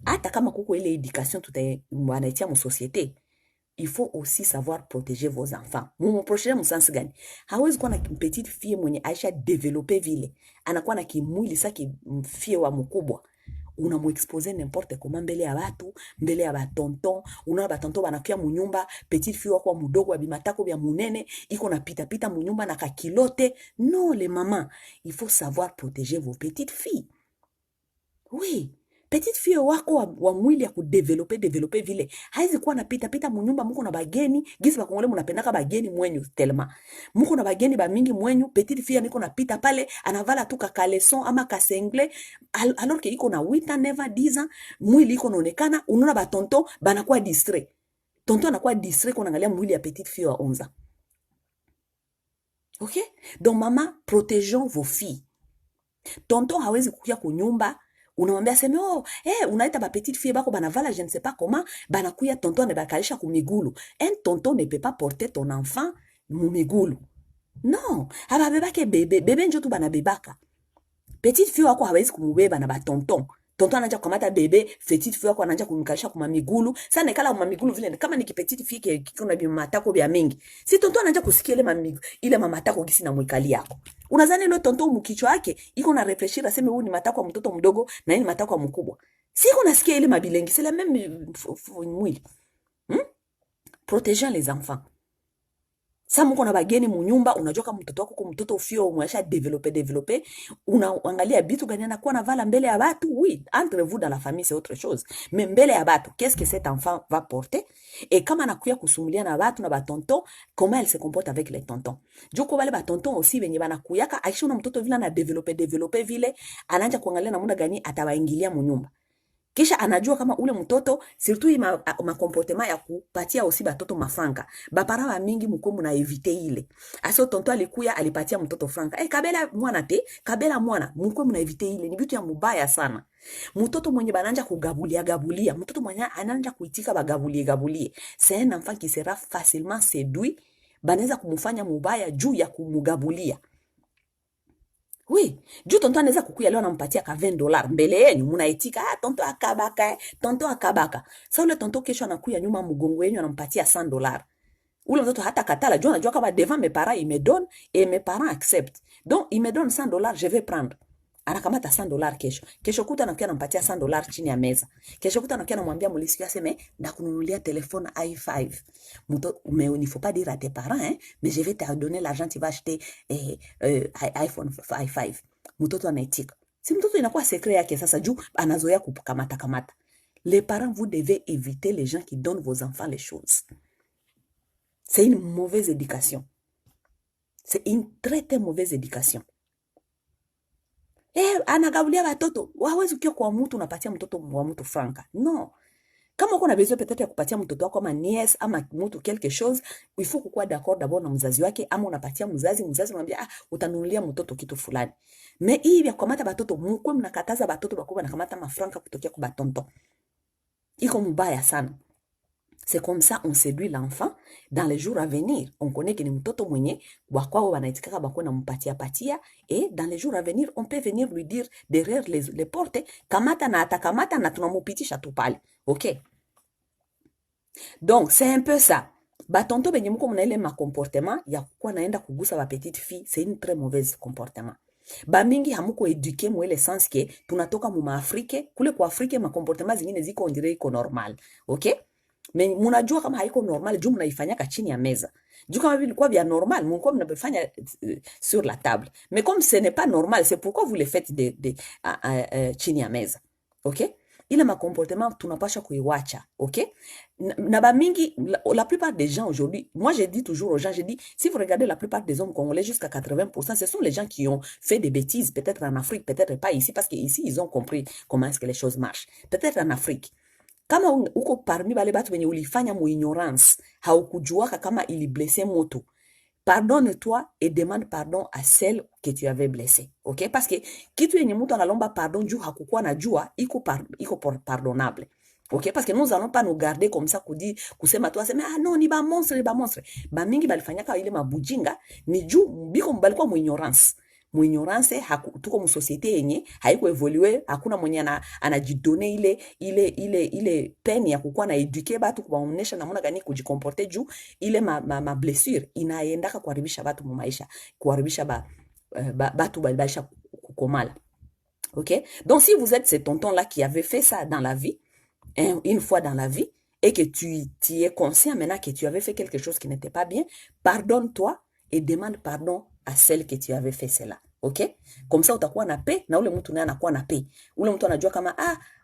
Hata kama kuko ile education tutaitia mu société, il faut aussi savoir protéger vos enfants. Mumo protéger msansi gani? Hawezi kuwa na petite fille mwenye aisha develope vile, anakuwa na kimwili sa kimfie wa mkubwa, unamuexpose n'importe comment mbele ya watu, mbele ya batonton. Unaona batonton banakuya munyumba, petite fille wako mudogo wa bimatako bya munene iko na pita munyumba na kakilote. Non, les mamans, il faut savoir protéger vos petites filles. Oui, petite fille wako wa mwili ya kudevelope vile, haizi kuwa na pita munyumba. Muko na bageni, gisi bakongole munapendaka bageni mwenyu telema. Muko na bageni ba mingi mwenyu, petite fille niko na pita pale, anavala tu kaleson ama kasengle, alors que iko na 8 ans, 9 ans, 10 ans, mwili iko naonekana. Unaona ba tonton banakuwa distrait. Tonton anakuwa distrait kwa angalia mwili ya petite fille wa 11 ans. OK? Donc maman, protégeons vos filles. Tonton hawezi kukia kunyumba, unamwambia sema unaita ba petite fille bako banavala je ne sais pas comment, banakuya tonton ne bakalisha kumigulu. Un tonton ne peut pas porter ton enfant mumigulu. Non, aba bebake bebe njo tu banabebaka. Petite fille wako hawezi kumubeba na ba tonton. Tonton anaanza kukamata bebe, petite fille wako anaanza kumkalisha kuma migulu. Sasa nekala kuma migulu vile kama ni petite fille kiko bi matako bya mingi. Si tonton anaanza kusikia ile mamatako gisi na mwikali yako. Unazani ile tonton mkichwa yake iko na refreshira sema huyu ni matako ya mtoto mdogo na hii ni matako ya mkubwa. Si iko nasikia ile mabilengi, c'est la même mwili. Protégeons les enfants. Sa mko na bageni munyumba, unajua kama mtoto wako kwa mtoto ufio umwasha developer, unaangalia bitu gani anakuwa navala mbele ya watu. Oui, entre vous dans la famille c'est autre chose, mais mbele ya watu, qu'est-ce que cet enfant va porter? Et kama anakuya kusumulia na watu na batonton, comment elle se comporte avec les tontons? Joko wale batonton aussi benye banakuyaka, akishona mtoto vile na developer vile, anaanza kuangalia namna gani atawaingilia munyumba. Kisha anajua kama ule mtoto surtout ma comportement ya kupatia aussi batoto mafranka. Bapara wa mingi mko muna evite ile. Aso tonto alikuya alipatia mtoto franka. Kabela mwana mko muna evite ile. Ni bitu ya mubaya sana. Mtoto mwenye bananja kugabulia, mtoto mwenye ananja kuitika bagabulie. C'est un enfant qui sera facilement séduit, banaweza kumufanya mubaya juu ya kumugabulia. Oui, juu tonton anaweza kukuya leo anampatia ka $20 mbele yenu, munaitika tonton akabaka. Sasa ule tonton kesho anakuya nyuma mgongo yenu anampatia $100. Ule mtoto hata katala, juu anajua kama devant mes parents il me donne et mes parents acceptent. Donc il me donne $100, je vais prendre. Anakamata $100 kesho. Kesho kuta anakuya anampatia $100 chini ya meza. Kesho kuta anakuya anamwambia mulisi aseme ndakununulia telefone i5. Mais il ne faut pas dire à tes parents, mais je vais te donner l'argent, tu vas acheter iPhone i5. Mtoto anaitika. Si mtoto inakuwa secret yake sasa juu anazoea kukamata. Les parents, vous devez éviter les gens qui donnent vos enfants les choses. C'est une mauvaise éducation. C'est une très très mauvaise éducation. Anagabulia watoto, hawezi ukiwa kwa mtu unapatia mtoto wa mtu franka. Non. Kama uko na besoin peut-être ya kupatia mtoto wako ama niece ama mtu quelque chose, il faut kuwa d'accord d'abord na mzazi wake, ama unapatia mzazi unamwambia utanunulia mtoto kitu fulani. Mais hii ya kukamata batoto, mkwe mnakataza batoto bakubwa na kamata mafranka kutokea kwa batonto. Iko mbaya sana. C'est comme ça on séduit l'enfant dans les jours à venir. On connaît que ni mtoto mwenye wakwao wanaitikaka bako na mpatia patia, et dans les jours à venir on peut venir lui dire derrière les portes kamata na atakamata na tunamupitisha tu pale. OK? Donc c'est un peu ça. Batonto benye mko mna ile ma comportement ya kuwa naenda kugusa ba petite fille, c'est une très mauvaise comportement. Bamingi hamuko eduke mwele sens ke tunatoka mu Afrique, kule kwa Afrique ma comportement zingine ziko on dirait iko normal. OK? Mais munajua kama haiko normal juu mnaifanyaka chini ya meza. Juu kama vilikuwa vya normal, mlikuwa mnabifanya sur la table. Mais comme ce n'est pas normal, c'est pourquoi vous le faites chini ya meza. OK? Ile ma comportement tunapasha kuiwacha. OK? Na ba mingi, la plupart des gens aujourd'hui, moi je dis toujours aux gens, je dis, si vous regardez la plupart des hommes congolais jusqu'à 80%, ce sont les gens qui ont fait des bêtises, peut-être en Afrique, peut-être pas ici, parce qu'ici ils ont compris comment est-ce que les choses marchent. Peut-être en Afrique. Kama uko parmi bale batu wenye ulifanya mu ignorance, haukujuaka kama ili blessé moto, pardonne-toi et demande pardon à celle que tu avais blessée. OK? Parce que kitu yenye mtu analomba pardon juu hakukuwa na jua, iko pardonnable. OK? Parce que nous allons pas nous garder comme ça kusema tu aseme ah non ni ba monstre. Ba mingi balifanyaka ile mabujinga ni juu biko balikuwa mu ignorance. Ignorance tuko mu societe yenye haiko evolue, hakuna mwenye anajidone ile peine ya kukuwa na eduke batu kubaonesha namna gani kujikomporte juu ile ma blessure inaendaka kuharibisha batu mu maisha, kuharibisha batu baisha kukomala. OK? Donc si vous êtes ce tonton là qui avait fait ça dans la vie, une fois dans la vie, et que tu es conscient maintenant que tu avais fait quelque chose qui n'était pas bien, pardonne-toi et demande pardon à celle que tu avais fait cela. OK? Comme ça utakuwa na paix na ule mtu naye anakuwa na paix. Ule mtu anajua kama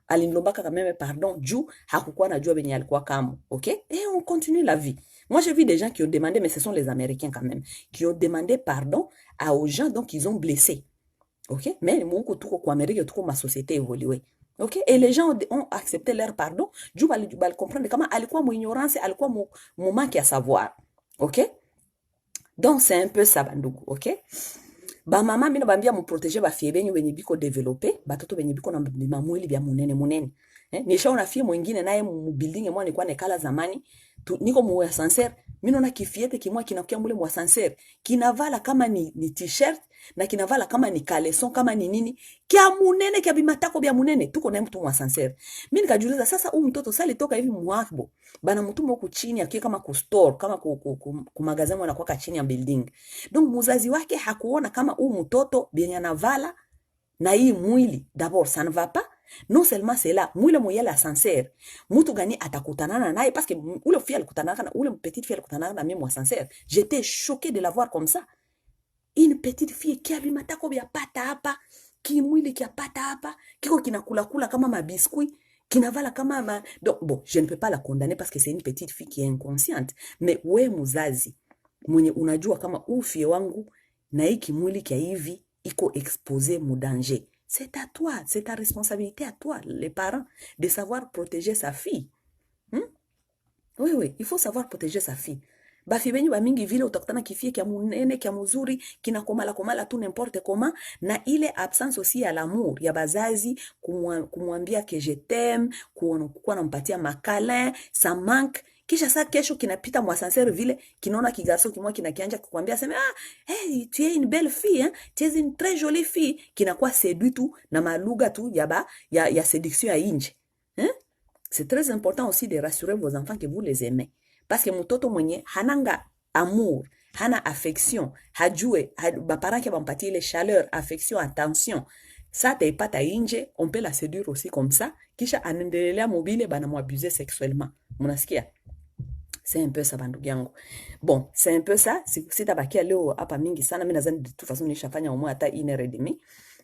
alinilombaka quand même pardon juu hakukuwa najua benye alikuwa kama. OK? Et on continue la vie. Moi j'ai vu des gens qui ont demandé, mais ce sont les Américains quand même, qui ont demandé pardon aux gens donc ils ont blessé. OK? Mais muko tuko kwa Amérique, tuko ma société évoluée. OK? Et les gens ont accepté leur pardon. Juu bali comprendre kama alikuwa mu ignorance, alikuwa mu manque à savoir. OK? Donc c'est un peu ça bandugu. OK? Ba mama mina bambia mu protéger ba fie benyu benye biko développer, batoto benye biko na mamwili bya munene. Nishaona fie mwingine naye mu building mwa nilikuwa nekala zamani, niko mu ascenseur, mimi naona kifiete kimwa kinakuja mule mu ascenseur, kinavala kama ni t-shirt na kinavala kama ni caleçon kama ni nini, kia munene kia bimatako bya munene, tuko na mtu mu ascenseur. Mimi nikajiuliza sasa huyu mtoto sasa alitoka hivi muakbo, bana mtumo huko chini akie kama ku store, kama ku magazini wanakuwa chini ya building. Donc muzazi wake hakuona kama huyu mtoto bien anavala na hii mwili d'abord ça ne va pas. Non seulement c'est là, mwile moyele ascenseur, mutu gani atakutanana naye, parce que ule fille alikutanana na ule petite fille alikutanana na mimi ascenseur. J'étais choquée de la voir comme ça. Une petite fille qui a vu matako bya pata hapa, ki mwili kia pata hapa, kiko kinakula kama mabiskuit, kinavala kama Donc bon, je ne peux pas la condamner parce que c'est une petite fille qui est inconsciente, mais we muzazi mwenye unajua kama ufie wangu na hiki mwili kia hivi iko exposé mu danger. C'est à toi, c'est ta responsabilité à toi, les parents, de savoir protéger sa fille. Oui, il faut savoir protéger sa fille. Bafi benyu ba mingi vile utakutana kifie kia munene, kia muzuri, kina komala tu n'importe comment, na ile absence aussi ya l'amour, ya bazazi, kumwambia que je t'aime, kuwa nampatia makalin, ça manque. Kisha saa kesho kinapita mwasanseri vile, kinaona kigarso kimwa kinakianja kukwambia sema hey, tu es une belle fille, hein? Tu es une très jolie fille, kinakuwa séduit tu na maluga tu ya séduction ya inje. Hein? C'est très important aussi de rassurer vos enfants que vous les aimez. Parce que mtoto mwenye hananga amour, hana affection, hajue, baparaki bampatie ile chaleur, affection, attention. Ça taipata inje, on peut la séduire aussi comme ça. Kisha anendelea mobile bana muabuser sexuellement. Munasikia? C'est un peu ça bandugu yangu. Bon, c'est un peu ça. Sitabakia leo hapa mingi sana. Mimi nadhani de toute façon nilishafanya umwe hata 1h30. Mimi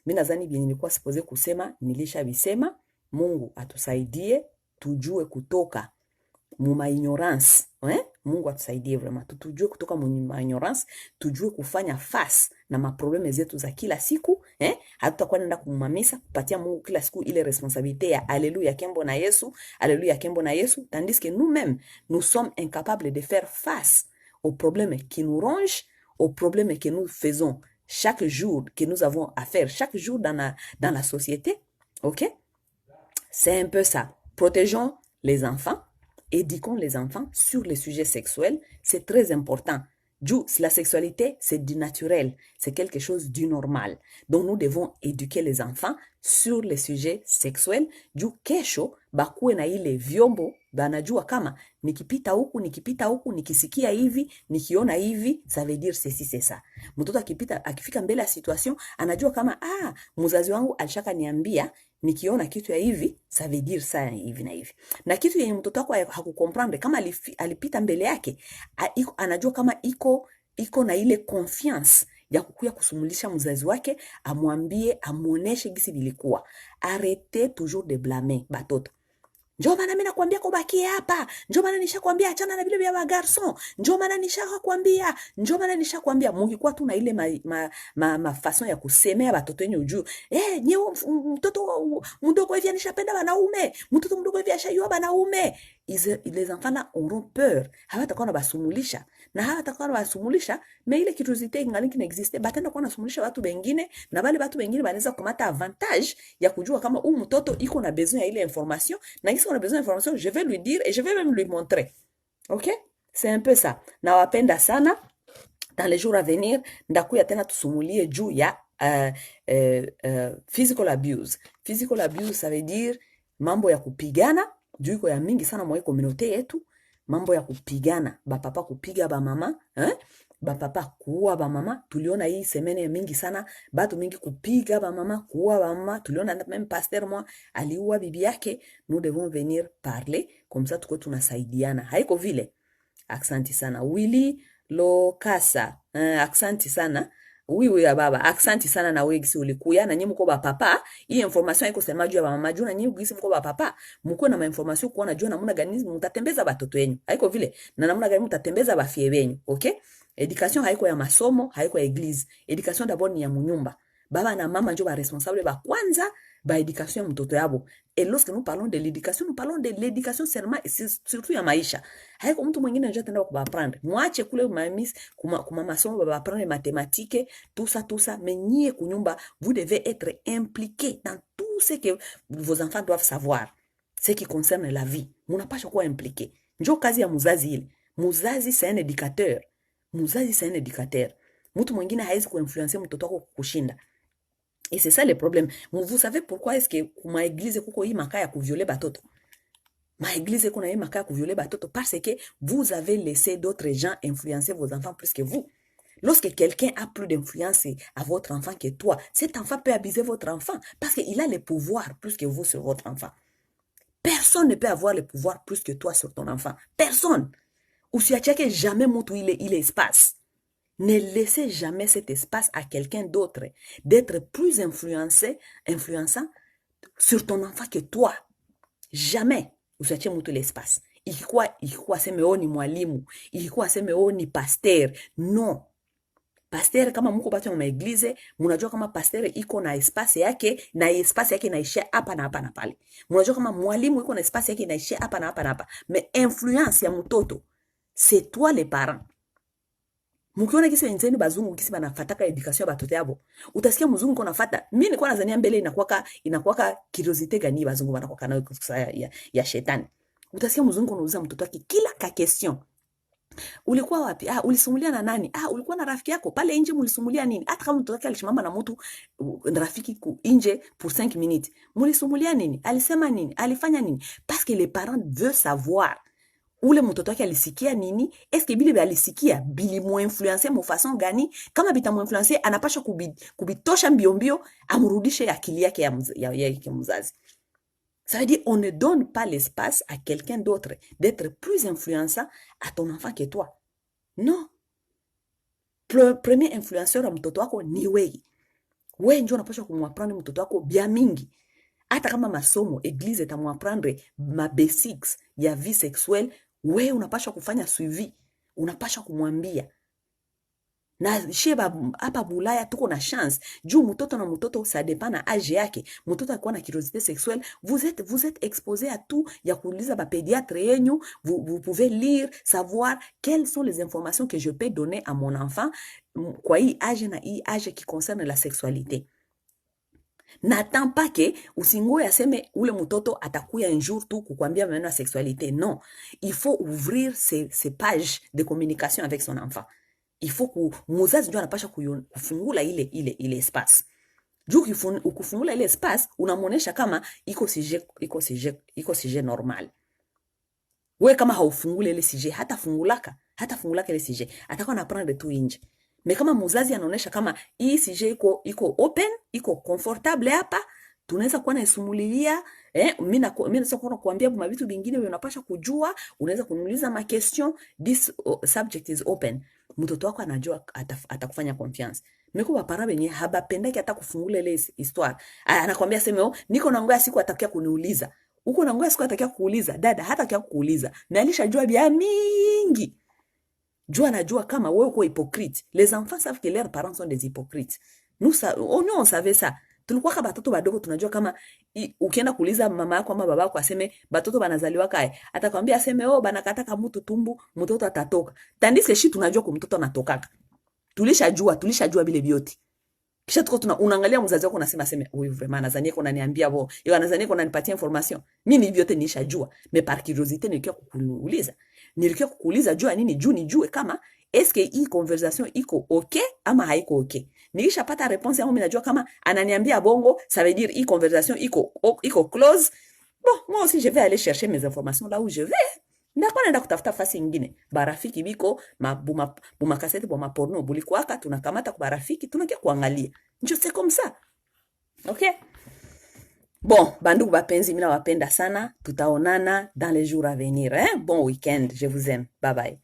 nadhani bien nilikuwa supposé kusema nilishavisema. Mungu atusaidie tujue kutoka mu ignorance. Mungu atusaidie vraiment. Tujue kutoka mu ignorance, tujue kufanya face na maprobleme zetu za kila siku. Hatutakuwa nenda kumamisa kupatia Mungu kila siku ile responsabilité ya alléluia kembo na Yesu, alléluia kembo na Yesu, tandis que nous-mêmes nous sommes incapables de faire face aux problèmes qui nous rongent, aux problèmes que nous faisons chaque jour, que nous avons à faire chaque jour dans la société. OK? C'est un peu ça. Protégeons les enfants, éduquons les enfants sur les sujets sexuels, c'est très important. La sexualité, c'est du naturel, c'est quelque chose du normal. Donc nous devons éduquer les enfants sur les sujets sexuels. Juu kesho bakuwe na ile vyombo banajua kama nikipita huku nikisikia hivi nikiona hivi ça veut dire ceci c'est ça. Mtoto akifika mbele ya situation anajua kama mzazi wangu alishaka niambia nikiona kitu ya hivi ça veut dire ça hivi na hivi. Na kitu yenye mtoto wako hakukomprendre kama alipita mbele yake anajua kama iko na ile confiance ya kukuya kusumulisha mzazi wake, amwambie, amuoneshe gisi bilikuwa. Arrêtez toujours de blâmer batoto. Njoo maana mimi nakwambia kubakie hapa. Njoo maana nishakwambia achana na vile vya garçon. Njoo maana nishakwambia. Mungikuwa tu na ile façon ya kusemea batoto wenyu juu. Nyewe mtoto mdogo hivi anishapenda wanaume. Mtoto mdogo hivi ashayua wanaume. Les enfants là auront peur. Hawatakuwa na basumulisha. Na hawatakuwa na basumulisha, mais ile curiosité ingali kinaexiste. Batenda kuwa nasumulisha watu wengine, na wale watu wengine wanaweza kumata avantage ya kujua kama huyu mtoto iko na besoin ya ile information, na kisi on a besoin d'information, je vais lui dire et je vais même lui montrer. OK? C'est un peu ça. Na wapenda sana. Dans les jours à venir, ndakuya tena tusumulie juu ya physical abuse. Physical abuse, ça veut dire mambo ya kupigana, juu iko ya mingi sana mwa communauté yetu. Mambo ya kupigana, bapapa kupiga ba mama, bapapa kuua ba mama. Tuliona hii semene ya mingi sana, batu mingi kupiga ba mama, kuua ba mama. Tuliona même pasteur moi aliua bibi yake. Nous devons venir parler comme ça tuko tunasaidiana. Haiko vile. Aksanti sana Willy Lokasa. Aksanti sana. Oui ya baba, aksanti sana na wewe gisi ulikuya na nyinyi mko ba papa. Hii information iko sema juu ya mama juu na nyinyi gisi mko ba papa. Mko na information kuona juu namna gani mtatembeza batoto wenu. Haiko vile. Na namna gani mtatembeza bafie wenu, okay? Education haiko ya masomo, haiko ya église. Education d'abord ni ya munyumba. Baba na mama ndio ba responsable ba kwanza ba education ya mtoto yabo. Et lorsque nous parlons de l'éducation, nous parlons de l'éducation seulement surtout ya maisha. Haiko mtu mwingine anajua tenda kubaprendre. Mwache kule mamis kuma masomo ba apprendre mathématiques, tout ça, mais nyie kunyumba, vous devez être impliqué dans tout ce que vos enfants doivent savoir. Ce qui concerne la vie. Munapasha kuwa impliqué. Njo kazi ya muzazi ile. Muzazi c'est un éducateur. Muzazi c'est un éducateur. Mtu mwingine haizi kuinfluencer mtoto wako kushinda. Et c'est ça le problème. Vous savez pourquoi est-ce que ma église kuko hii maka ya kuvioler batoto? Ma église kuna hii maka ya kuvioler batoto parce que vous avez laissé d'autres gens influencer vos enfants plus que vous. Lorsque quelqu'un a plus d'influence à votre enfant que toi, cet enfant peut abuser votre enfant parce qu'il a le pouvoir plus que vous sur votre enfant. Personne ne peut avoir le pouvoir plus que toi sur ton enfant. Personne. Usiachake jamais mtu ile espace. Ne laissez jamais cet espace à quelqu'un d'autre d'être plus influençant sur ton enfant que toi. Jamais. Usiachie mtu l'espace. Ikikuwa seme ni mwalimu, ikikuwa seme ni pasteur. Non. Pasteur kama mko batu wa eglise, mnajua kama pasteur iko na espace yake, na espace yake inaishia hapa na hapa na pale. Mnajua kama mwalimu iko na espace yake inaishia hapa na hapa na hapa. Mais influence ya mtoto, c'est toi les parents. Mkiona kisi wenzeni bazungu kisi banafataka education ya batoto yabo, utasikia mzungu kona fata. Mimi nilikuwa nadhania mbele inakuwaka curiosité gani bazungu banakuwa nayo ya shetani. Utasikia mzungu anauliza mtoto wake kila ka question. Ulikuwa wapi? Ulisumulia na nani? Ulikuwa na rafiki yako pale nje, mulisumulia nini? Hata kama mtoto wake alishimama na mtu rafiki nje pour 5 minutes. Mulisumulia nini? Alisema nini? Alifanya nini? Parce que les parents veulent savoir. Ule mtoto wake alisikia nini? Eske bile alisikia bili mu influencer mo façon gani? Kama bita mu influencer anapaswa kubitosha mbio amrudishe akili yake ya mzazi. Ça veut dire on ne donne pas l'espace à quelqu'un d'autre d'être plus influençant à ton enfant que toi. Non. Premier influenceur wa mtoto wako ni wewe. Wewe ndio unapaswa kumwaprendre mtoto wako bia mingi. Hata kama masomo église itamwaprendre ma basics ya vie sexuelle, wewe unapaswa kufanya suivi, unapaswa kumwambia. Na sheba hapa Bulaya tuko na chance juu mtoto na mtoto ça dépend na âge yake. Mtoto akikuwa na curiosité sexuelle, vous êtes exposé à tout. Ya kuuliza ba pédiatre yenyu, vous pouvez lire, savoir quelles sont les informations que je peux donner à mon enfant kwa hii âge na hii âge qui concerne la sexualité. N'attends pas que usingoe aseme ule mtoto atakuya un jour tu kukwambia maneno ya sexualité. Non, il faut ouvrir ses pages de communication avec son enfant. Il faut que muzazi ndio anapasha kufungula ile espace. Juu ukifungula ile espace unamuonesha kama iko sujet normal. We kama haufungule ile sujet hata fungulaka ile sujet atakuwa anaprendre tu nje. Me kama muzazi anaonesha kama hii sujet iko open, iko comfortable hapa, tunaweza kuwa naisumulilia, mimi naweza kuwa kuambia kwa vitu vingine wewe unapasha kujua, unaweza kuniuliza ma question, this subject is open. Mtoto wako anajua atakufanya confiance. Meko bapara benye habapendaki hata kufungula ile histoire. Anakuambia sema niko na ngoja siku atakia kuniuliza. Uko na ngoja siku atakia kuuliza, dada hata kia kuuliza. Na alishajua bia mingi. Jua anajua kama wewe uko hypocrite. Les enfants savent que leurs parents sont des hypocrites. Nous on savait ça. Tulikuwa kama batoto badogo tunajua kama ukienda kuuliza mama yako ama baba yako aseme batoto banazaliwa kae, atakwambia aseme banakataka mtu tumbu, mtoto atatoka. Tandis que shi tunajua kwa mtoto anatokaka. Tulishajua bile biote. Kisha tuko unaangalia mzazi wako unasema huyu vraiment anazania kuna niambia yeye anazania kuna nipatia information. Mimi biote nishajua, mais par curiosité nilikuwa kukuuliza jua nini juu nijue kama est-ce que hii conversation iko okay ama haiko okay. Nilishapata réponse yangu, mimi najua kama ananiambia bongo, ça veut dire hii conversation iko close. Bon, moi aussi je vais aller chercher mes informations là où je vais. Ndakuwa naenda kutafuta fasi nyingine. Barafiki biko buma kasete buma porno bulikuwaka tunakamata kwa barafiki tunakia kuangalia. Njo c'est comme ça. OK? Bon, bandugu bapenzi, mimi nawapenda sana. Tutaonana dans les jours à venir, hein? Bon week-end. Je vous aime. Bye bye.